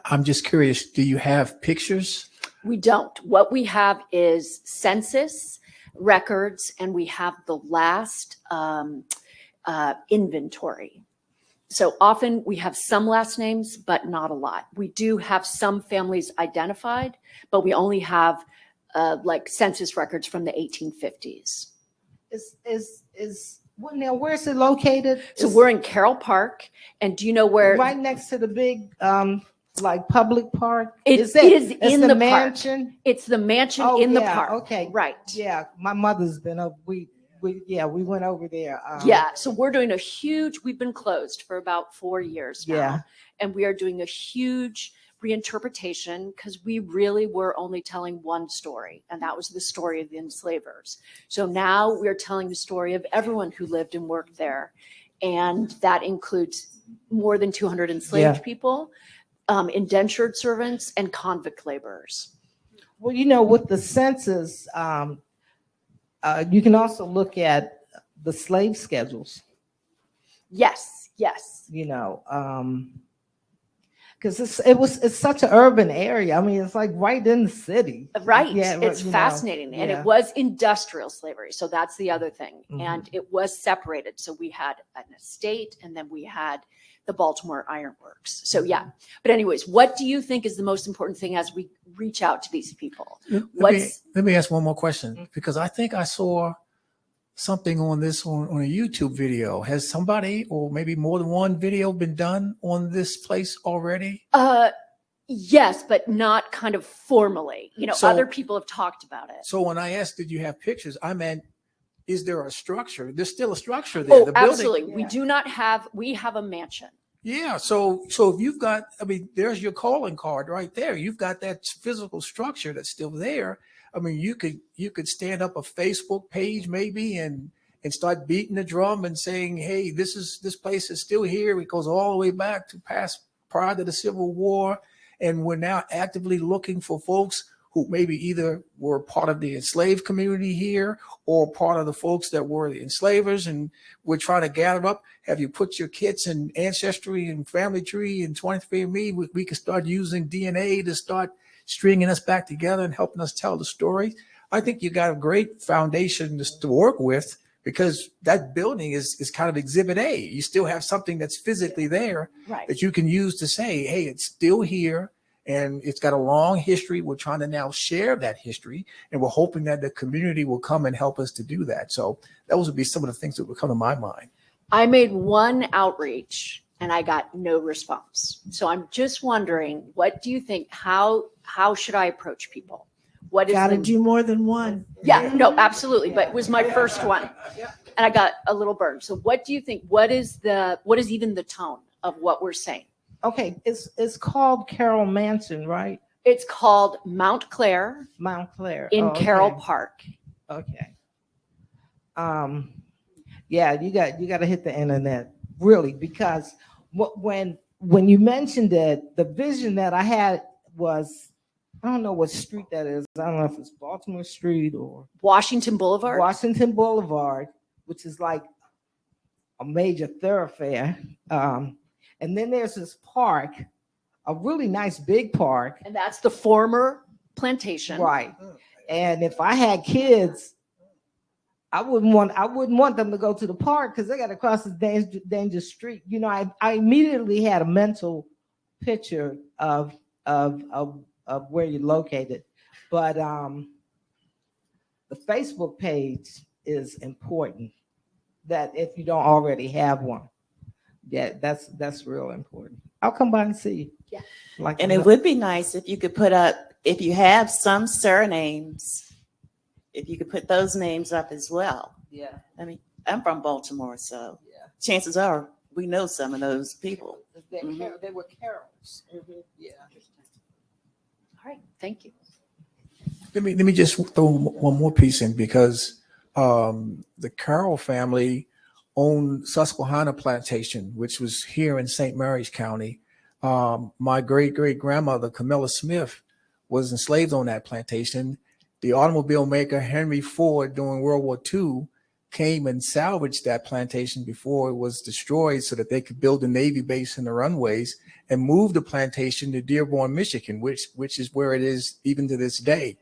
I'm just curious, do you have pictures? We don't. What we have is census records, and we have the last inventory. So often we have some last names, but not a lot. We do have some families identified, but we only have like census records from the 1850s. Now, where's it located? So we're in Carroll Park, and do you know where? Right next to the big like public park. It is in the mansion. Park. It's the mansion in the park. Okay, right. Yeah, my mother's been up. We went over there. So we're doing we've been closed for about 4 years now. Yeah. And we are doing a huge reinterpretation because we really were only telling one story, and that was the story of the enslavers. So now we're telling the story of everyone who lived and worked there. And that includes more than 200 enslaved people, indentured servants, and convict laborers. Well, with the census, you can also look at the slave schedules. Yes. Because it's such an urban area. I mean, it's like right in the city. Right. Yeah, it's fascinating. And it was industrial slavery. So that's the other thing. Mhm. And it was separated. So we had an estate, and then we had the Baltimore Ironworks. So yeah. But anyways, what do you think is the most important thing as we reach out to these people? Let me ask one more question, because I think I saw something on this on a YouTube video. Has somebody, or maybe more than one video, been done on this place already? Yes, but not kind of formally. So- other people have talked about it. So when I asked, did you have pictures? I meant, is there a structure? There's still a structure there. Oh, The building- absolutely. We have a mansion. Yeah. So if you've got, there's your calling card right there. You've got that physical structure that's still there. You could stand up a Facebook page maybe and start beating the drum and saying, hey, this place is still here. It goes all the way back to prior to the Civil War. And we're now actively looking for folks who maybe either were part of the enslaved community here or part of the folks that were the enslavers, and we're trying to gather up. Have you put your kids in Ancestry and Family Tree and 23andMe? We can start using DNA to start stringing us back together and helping us tell the story. I think you got a great foundation to work with, because that building is kind of exhibit A. You still have something that's physically there that you can use to say, hey, it's still here. And it's got a long history. We're trying to now share that history, and we're hoping that the community will come and help us to do that. So those would be some of the things that would come to my mind. I made one outreach and I got no response. So I'm just wondering, what do you think? How should I approach people? What is Got to do more than one. Yeah, no, absolutely. But it was my first one, and I got a little burned. So what do you think? What is even the tone of what we're saying? Okay, it's called Carroll Mansion, right? It's called Mount Clair. Mount Clair in Carroll Park. Okay. Yeah, you got to hit the internet really, because when you mentioned it, the vision that I had was, I don't know what street that is. I don't know if it's Baltimore Street or Washington Boulevard. Washington Boulevard, which is like a major thoroughfare. And then there's this park, a really nice big park. And that's the former plantation. Right. And if I had kids, I wouldn't want them to go to the park because they got to cross this dangerous street. You know, I immediately had a mental picture of where you're located. But the Facebook page is important, that if you don't already have one. Yeah, that's real important. I'll come by and see you. Yeah. And it would be nice if you could put up, if you have some surnames, if you could put those names up as well. Yeah. I mean, I'm from Baltimore, so Yeah. chances are we know some of those people. They were Carols. Yeah. All right, thank you. Let me just throw one more piece in, because the Carroll family owned Susquehanna Plantation, which was here in St. Mary's County. My great-great-grandmother, Camilla Smith, was enslaved on that plantation. The automobile maker Henry Ford during World War II came and salvaged that plantation before it was destroyed so that they could build a Navy base in the runways and move the plantation to Dearborn, Michigan, which is where it is even to this day.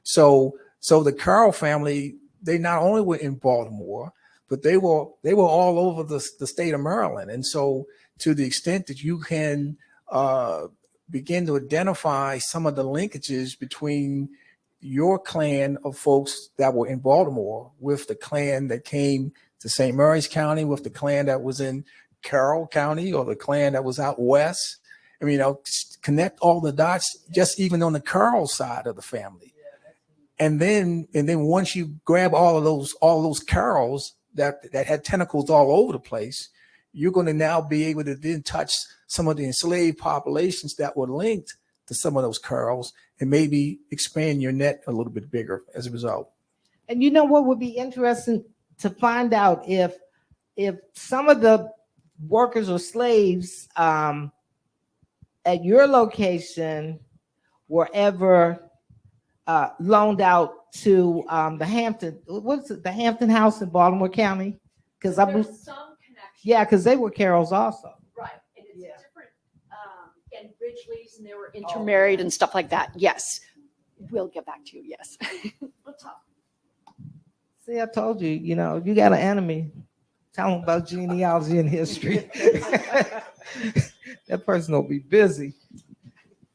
So the Carroll family, they not only were in Baltimore, but they were all over the state of Maryland. And so to the extent that you can begin to identify some of the linkages between your clan of folks that were in Baltimore with the clan that came to St. Mary's County, with the clan that was in Carroll County, or the clan that was out west. I mean, connect all the dots, just even on the Carroll side of the family. And then once you grab all those Carrolls that had tentacles all over the place, you're going to now be able to then touch some of the enslaved populations that were linked to some of those Carrolls, and maybe expand your net a little bit bigger as a result. And you know what would be interesting to find out, if some of the workers or slaves at your location were ever loaned out to the Hampton, what's it, the Hampton House in Baltimore County? Because There's some connection. yeah, because they were Carrolls also. Right, and it's different, and Ridgeleys, and they were intermarried and stuff like that. Yes, we'll get back to you. Yes. We'll talk. See, I told you, you know, you got an enemy. Tell them about genealogy and history. That person will be busy.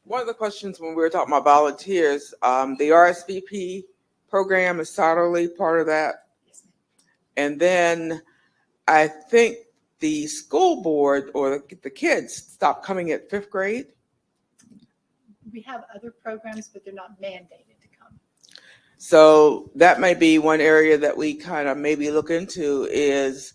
One of the questions when we were talking about volunteers, the RSVP program is Sotterley part of that. And then I think the school board or the kids stopped coming at 5th grade. We have other programs, but they're not mandated to come. So that may be one area that we kind of maybe look into, is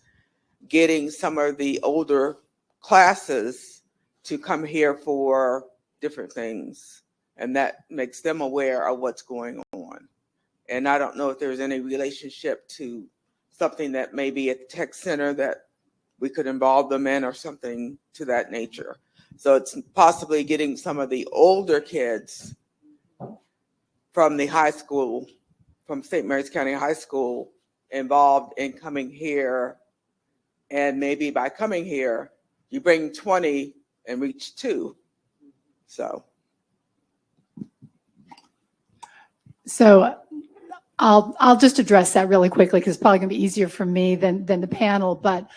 getting some of the older classes to come here for different things. And that makes them aware of what's going on. And I don't know if there's any relationship to something that may be at the tech center that we could involve them in, or something to that nature. So it's possibly getting some of the older kids from the high school, from St. Mary's County High School, involved in coming here. And maybe by coming here, you bring 20 and reach 2. So I'll just address that really quickly, because it's probably going to be easier for me than the panel. But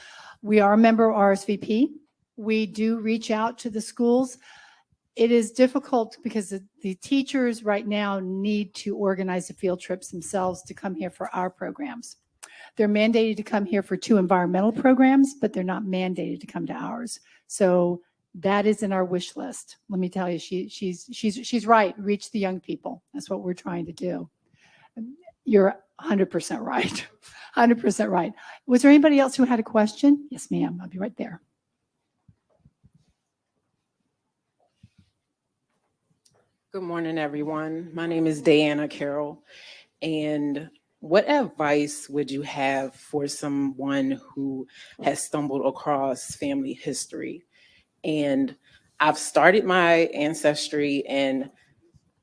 we are a member of RSVP. We do reach out to the schools. It is difficult because the teachers right now need to organize the field trips themselves to come here for our programs. They're mandated to come here for 2 environmental programs, but they're not mandated to come to ours. So that is in our wish list. Let me tell you, she's right. Reach the young people. That's what we're trying to do. You're 100% right. 100% right. Was there anybody else who had a question? Yes, ma'am. I'll be right there. Good morning, everyone. My name is Diana Carroll. And what advice would you have for someone who has stumbled across family history? And I've started my ancestry and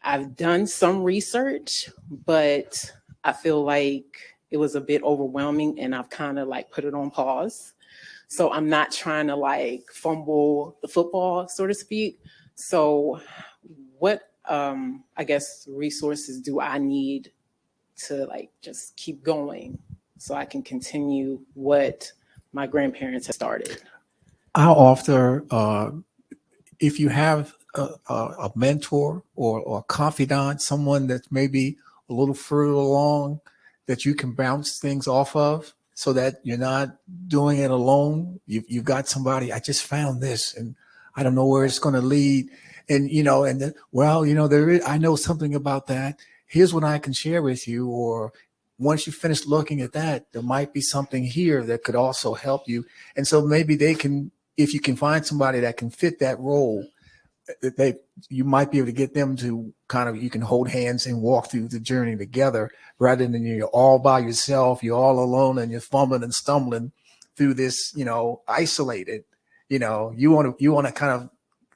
I've done some research, but I feel like it was a bit overwhelming and I've kind of like put it on pause. So I'm not trying to like fumble the football, so to speak. So what I guess, resources do I need to like just keep going so I can continue what my grandparents have started? I'll offer, if you have a mentor or a confidant, someone that's maybe a little further along that you can bounce things off of so that you're not doing it alone. You've got somebody, I just found this and I don't know where it's going to lead. And, and then, well, I know something about that. Here's what I can share with you. Or once you finish looking at that, there might be something here that could also help you. And so maybe they can, if you can find somebody that can fit that role, you might be able to get them to you can hold hands and walk through the journey together rather than you're all by yourself, you're all alone and you're fumbling and stumbling through this, isolated. You want to kind of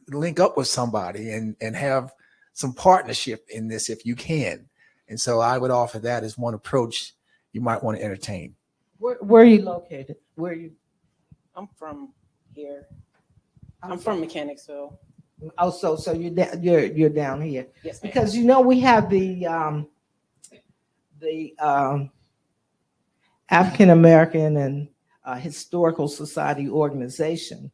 link up with somebody and have some partnership in this if you can. And so I would offer that as one approach you might want to entertain. Where are you located? Where are you? I'm from here. I'm from Mechanicsville. Oh, so you're down here. Yes, ma'am. Because we have the African American and Historical Society organization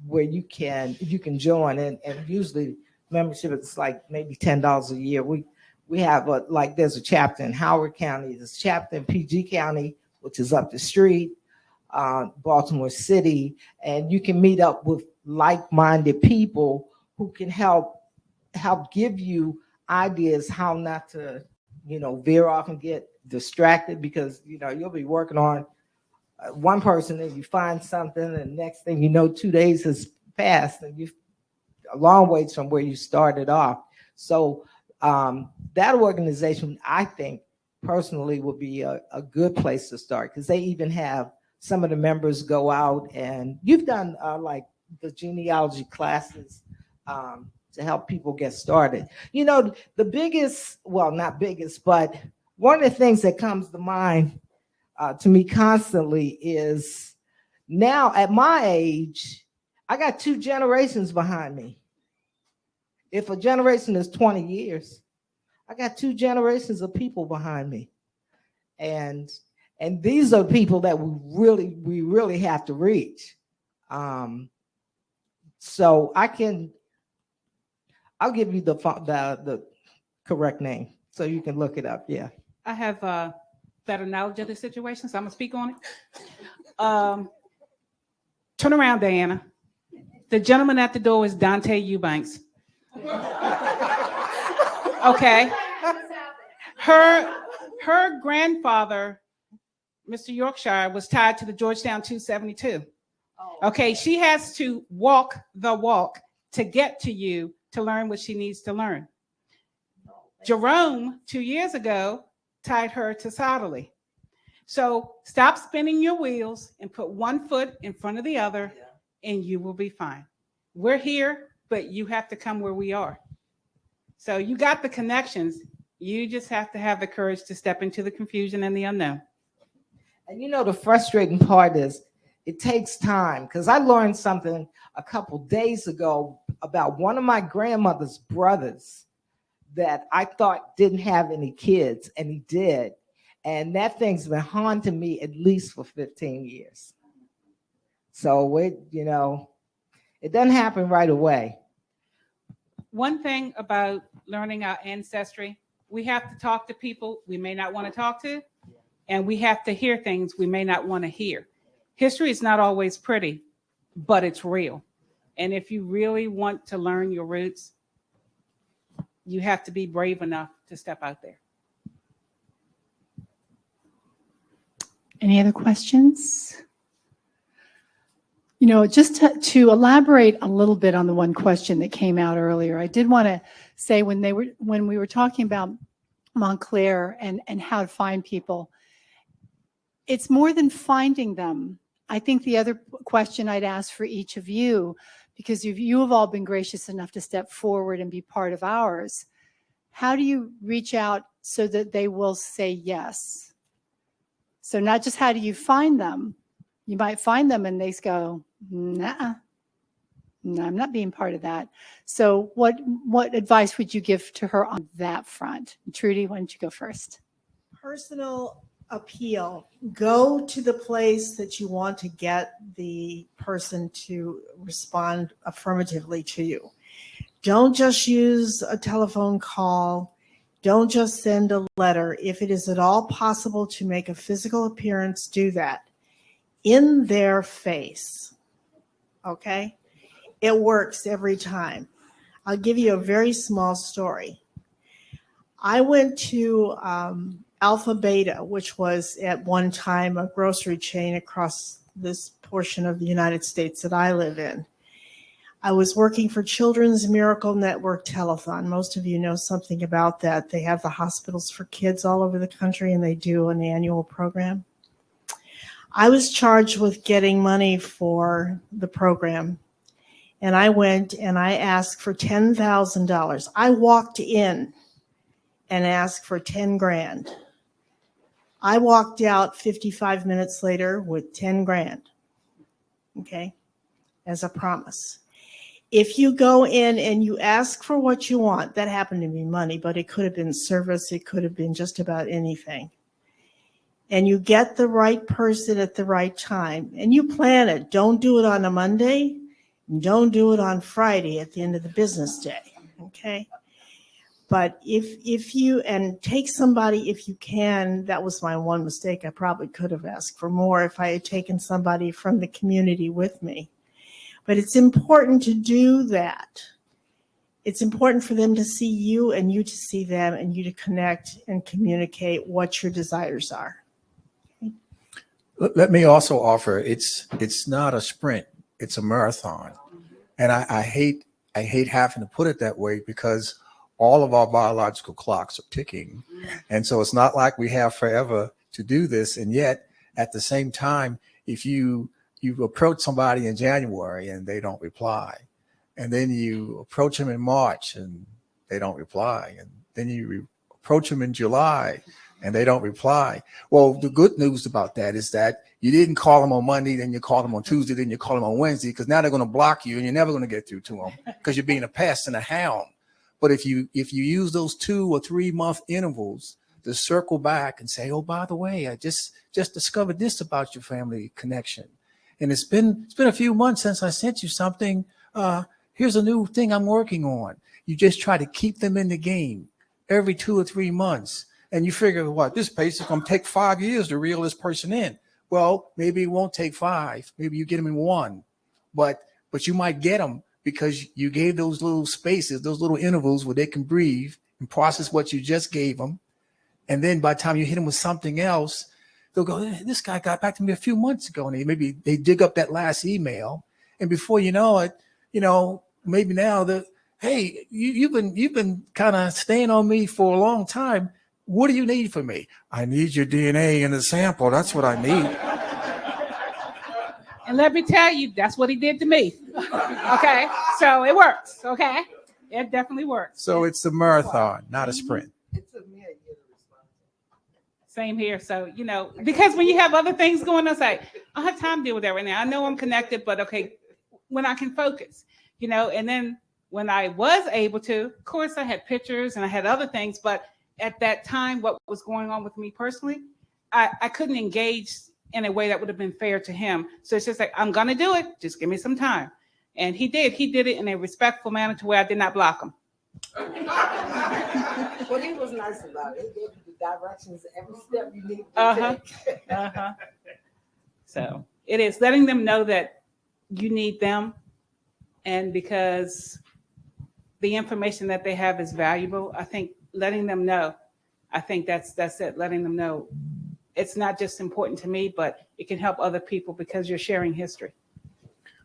where you can join, and usually membership is like maybe $10 a year. We have there's a chapter in Howard County, there's a chapter in PG County, which is up the street, Baltimore City, and you can meet up with like-minded people who can help give you ideas how not to, veer off and get distracted, because, you'll be working on one person and you find something and next thing you know, 2 days has passed and you're a long ways from where you started off. So that organization, I think personally, would be a good place to start, because they even have some of the members go out, and you've done like the genealogy classes to help people get started. The biggest, well, not biggest, but one of the things that comes to mind to me constantly is, now at my age, I got 2 generations behind me. If a generation is 20 years, I got 2 generations of people behind me. And these are people that we really have to reach. So I'll give you the correct name so you can look it up. Yeah. I have better knowledge of the situation, so I'm gonna speak on it. Turn around, Diana. The gentleman at the door is Dante Eubanks. Okay. Her grandfather, Mr. Yorkshire, was tied to the Georgetown 272. Okay, she has to walk the walk to get to you to learn what she needs to learn. Jerome, 2 years ago, tied her to Sotterley. So stop spinning your wheels and put one foot in front of the other, and you will be fine. We're here, but you have to come where we are. So you got the connections. You just have to have the courage to step into the confusion and the unknown. And the frustrating part is it takes time, because I learned something a couple days ago about one of my grandmother's brothers that I thought didn't have any kids, and he did. And that thing's been haunting me at least for 15 years. So it doesn't happen right away. One thing about learning our ancestry, we have to talk to people we may not want to talk to, and we have to hear things we may not want to hear. History is not always pretty, but it's real. And if you really want to learn your roots, you have to be brave enough to step out there. Any other questions? Just to elaborate a little bit on the one question that came out earlier, I did want to say when we were talking about Montclair and how to find people, it's more than finding them. I think the other question I'd ask for each of you, because you have all been gracious enough to step forward and be part of ours, how do you reach out so that they will say yes? So not just how do you find them, you might find them and they go, nah, No, I'm not being part of that. So what advice would you give to her on that front? Trudy, why don't you go first? Personal appeal. Go to the place that you want to get the person to respond affirmatively to you. Don't just use a telephone call. Don't just send a letter. If it is at all possible to make a physical appearance, do that in their face. Okay? It works every time. I'll give you a very small story. I went to Alpha Beta, which was at one time a grocery chain across this portion of the United States that I live in. I was working for Children's Miracle Network Telethon. Most of you know something about that. They have the hospitals for kids all over the country, and they do an annual program. I was charged with getting money for the program. And I went and I asked for $10,000. I walked in and asked for 10 grand. I walked out 55 minutes later with 10 grand, okay, as a promise. If you go in and you ask for what you want, that happened to be money, but it could have been service, it could have been just about anything. And you get the right person at the right time, and you plan it. Don't do it on a Monday. Don't do it on Friday at the end of the business day, okay? But if you, and take somebody if you can, that was my one mistake. I probably could have asked for more if I had taken somebody from the community with me. But it's important to do that. It's important for them to see you and you to see them and you to connect and communicate what your desires are. Okay? Let me also offer, it's not a sprint, it's a marathon. And I hate having to put it that way because all of our biological clocks are ticking. And so it's not like we have forever to do this. And yet at the same time, if you approach somebody in January and they don't reply, and then you approach them in March and they don't reply, and then you approach them in July and they don't reply. Well, the good news about that is that you didn't call them on Monday, then you call them on Tuesday, then you call them on Wednesday, because now they're going to block you and you're never going to get through to them because you're being a pest and a hound. But if you use those 2 or 3 month intervals to circle back and say, oh, by the way, I just discovered this about your family connection. And it's been a few months since I sent you something. Here's a new thing I'm working on. You just try to keep them in the game every 2 or 3 months. And you figure, what, this pace is going to take 5 years to reel this person in. Well, maybe it won't take 5. Maybe you get them in 1. But you might get them because you gave those little spaces, those little intervals where they can breathe and process what you just gave them. And then by the time you hit them with something else, they'll go, this guy got back to me a few months ago. And maybe they dig up that last email. And before you know it, maybe now hey, you've been kind of staying on me for a long time. What do you need from me? I need your DNA in the sample. That's what I need. And let me tell you, that's what he did to me. Okay, so it works. Okay, it definitely works. So it's a marathon, not a sprint. Same here. So, because when you have other things going on, say, I don't have time to deal with that right now. I know I'm connected, but okay, when I can focus, and then when I was able to, of course, I had pictures and I had other things, but at that time, what was going on with me personally, I couldn't engage in a way that would have been fair to him. So it's just like, I'm going to do it. Just give me some time. And he did. He did it in a respectful manner to where I did not block him. Well, he was nice about it. He gave you the directions every step you need to take. So it is letting them know that you need them. And because the information that they have is valuable, I think letting them know, I think that's it. Letting them know it's not just important to me, but it can help other people because you're sharing history.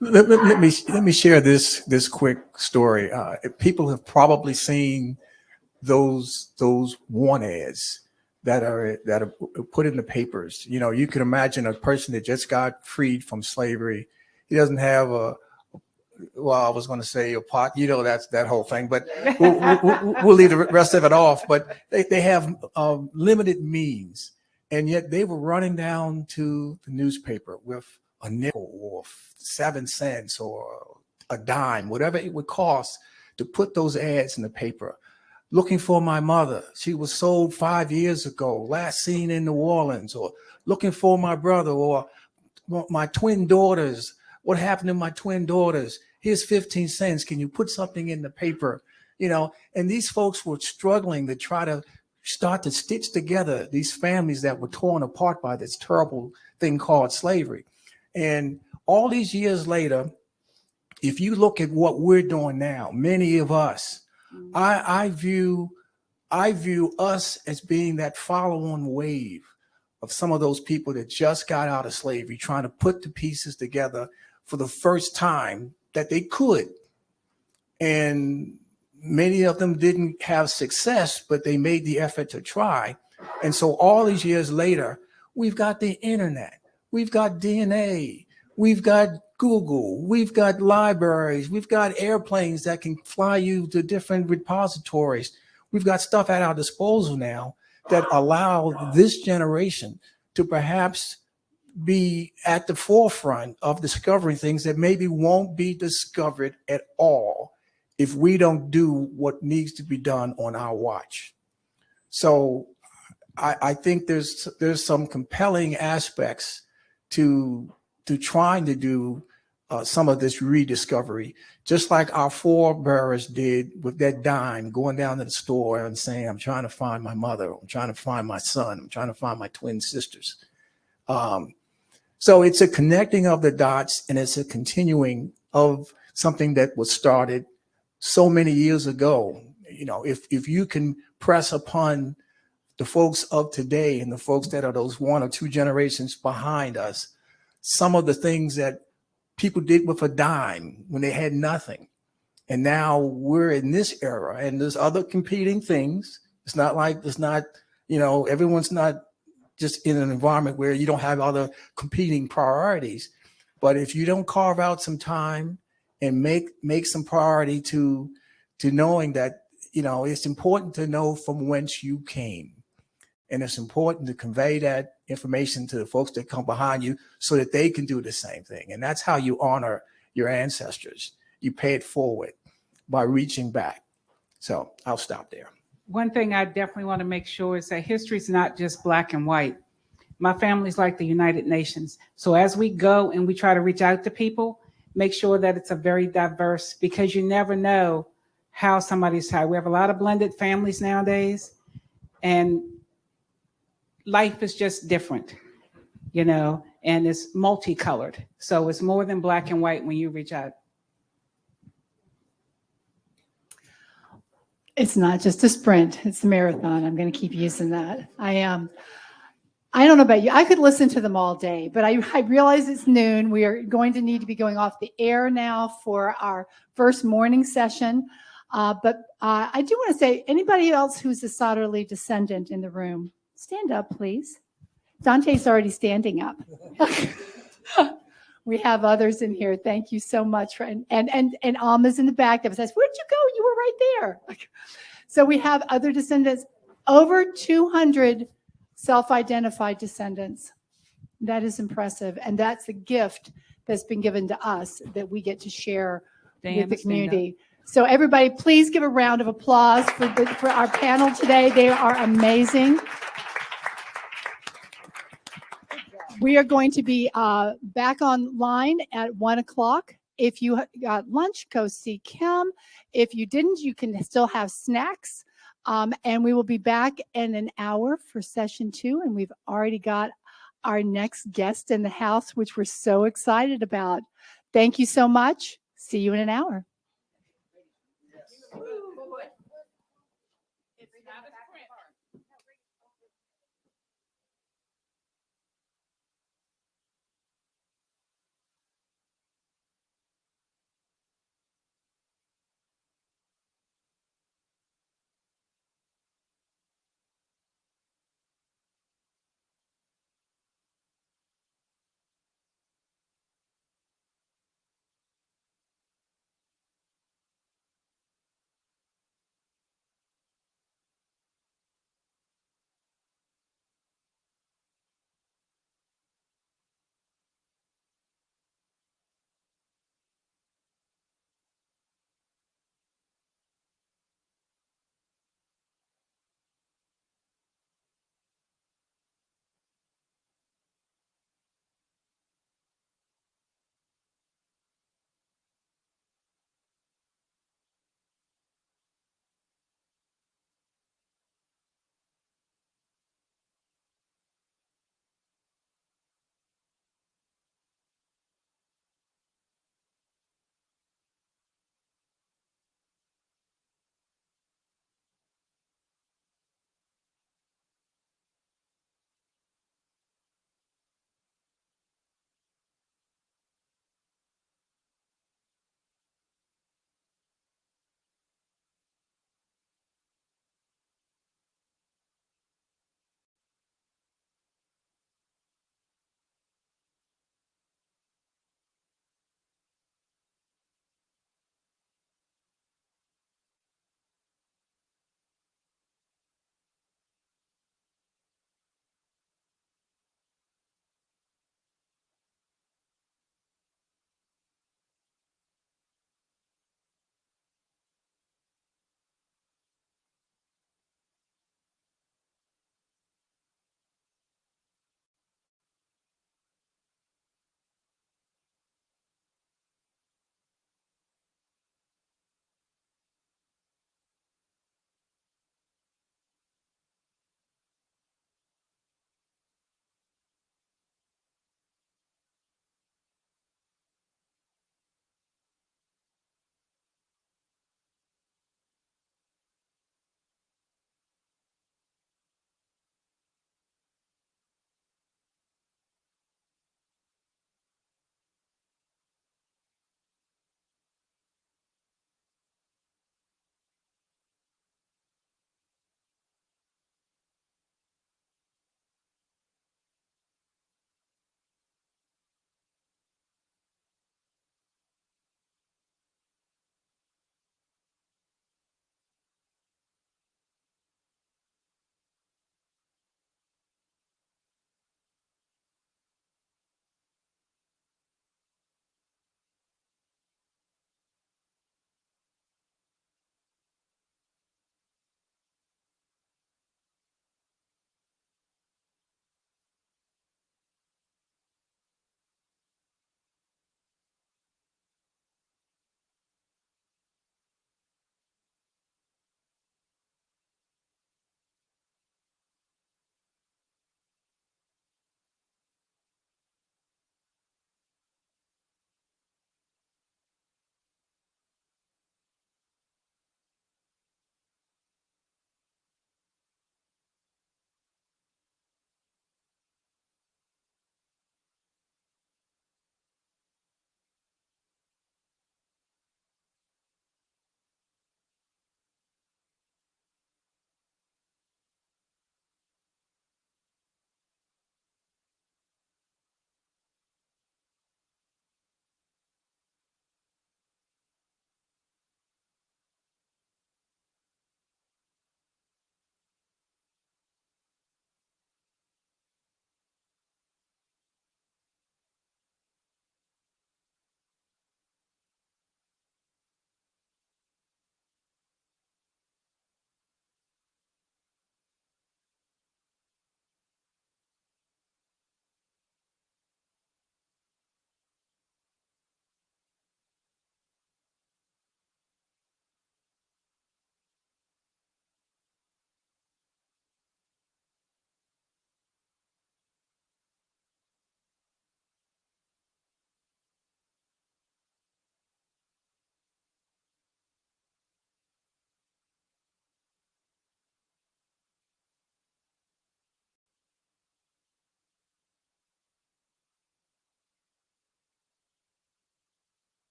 Let me share this quick story. People have probably seen those want ads that are put in the papers. You can imagine a person that just got freed from slavery. He doesn't have I was going to say a pot, that's that whole thing, but we'll leave the rest of it off. But they have limited means, and yet they were running down to the newspaper with a nickel or 7 cents or a dime, whatever it would cost to put those ads in the paper. Looking for my mother. She was sold 5 years ago, last seen in New Orleans. Or looking for my brother, or my twin daughters. What happened to my twin daughters? Here's 15 cents. Can you put something in the paper? You know, and these folks were struggling to try to start to stitch together these families that were torn apart by this terrible thing called slavery. And all these years later, if you look at what we're doing now, many of us, I view us as being that follow-on wave of some of those people that just got out of slavery, trying to put the pieces together for the first time that they could. And many of them didn't have success, but they made the effort to try. And so all these years later, we've got the internet, we've got DNA, we've got Google, we've got libraries, we've got airplanes that can fly you to different repositories. We've got stuff at our disposal now that allow this generation to perhaps be at the forefront of discovering things that maybe won't be discovered at all if we don't do what needs to be done on our watch. So I think there's some compelling aspects to trying to do some of this rediscovery, just like our forebears did with that dime, going down to the store and saying, I'm trying to find my mother, I'm trying to find my son, I'm trying to find my twin sisters. So it's a connecting of the dots, and it's a continuing of something that was started so many years ago. You know, if you can press upon the folks of today and the folks that are those 1 or 2 generations behind us, some of the things that people did with a dime when they had nothing. And now we're in this era, and there's other competing things. It's not, you know, everyone's not just in an environment where you don't have other competing priorities. But if you don't carve out some time and make some priority to knowing that, you know, it's important to know from whence you came. And it's important to convey that information to the folks that come behind you so that they can do the same thing. And that's how you honor your ancestors. You pay it forward by reaching back. So I'll stop there. One thing I definitely want to make sure is that history is not just black and white. My family's like the United Nations. So as we go and we try to reach out to people, make sure that it's a very diverse, because you never know how somebody's tied. We have a lot of blended families nowadays, and life is just different, you know, and it's multicolored. So it's more than black and white when you reach out. It's not just a sprint, it's a marathon. I'm going to keep using that. I don't know about you. I could listen to them all day, but I realize it's noon. We are going to need to be going off the air now for our first morning session. But I do want to say, anybody else who's a Sotterley descendant in the room, stand up, please. Dante's already standing up. We have others in here. Thank you so much. And Alma's in the back that says, where'd you go? You were right there. So we have other descendants, over 200 self-identified descendants. That is impressive. And that's the gift that's been given to us that we get to share with the community. So everybody, please give a round of applause for our panel today. They are amazing. We are going to be back online at 1 o'clock. If you got lunch, go see Kim. If you didn't, you can still have snacks. And we will be back in an hour for session 2. And we've already got our next guest in the house, which we're so excited about. Thank you so much. See you in an hour.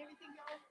everything go?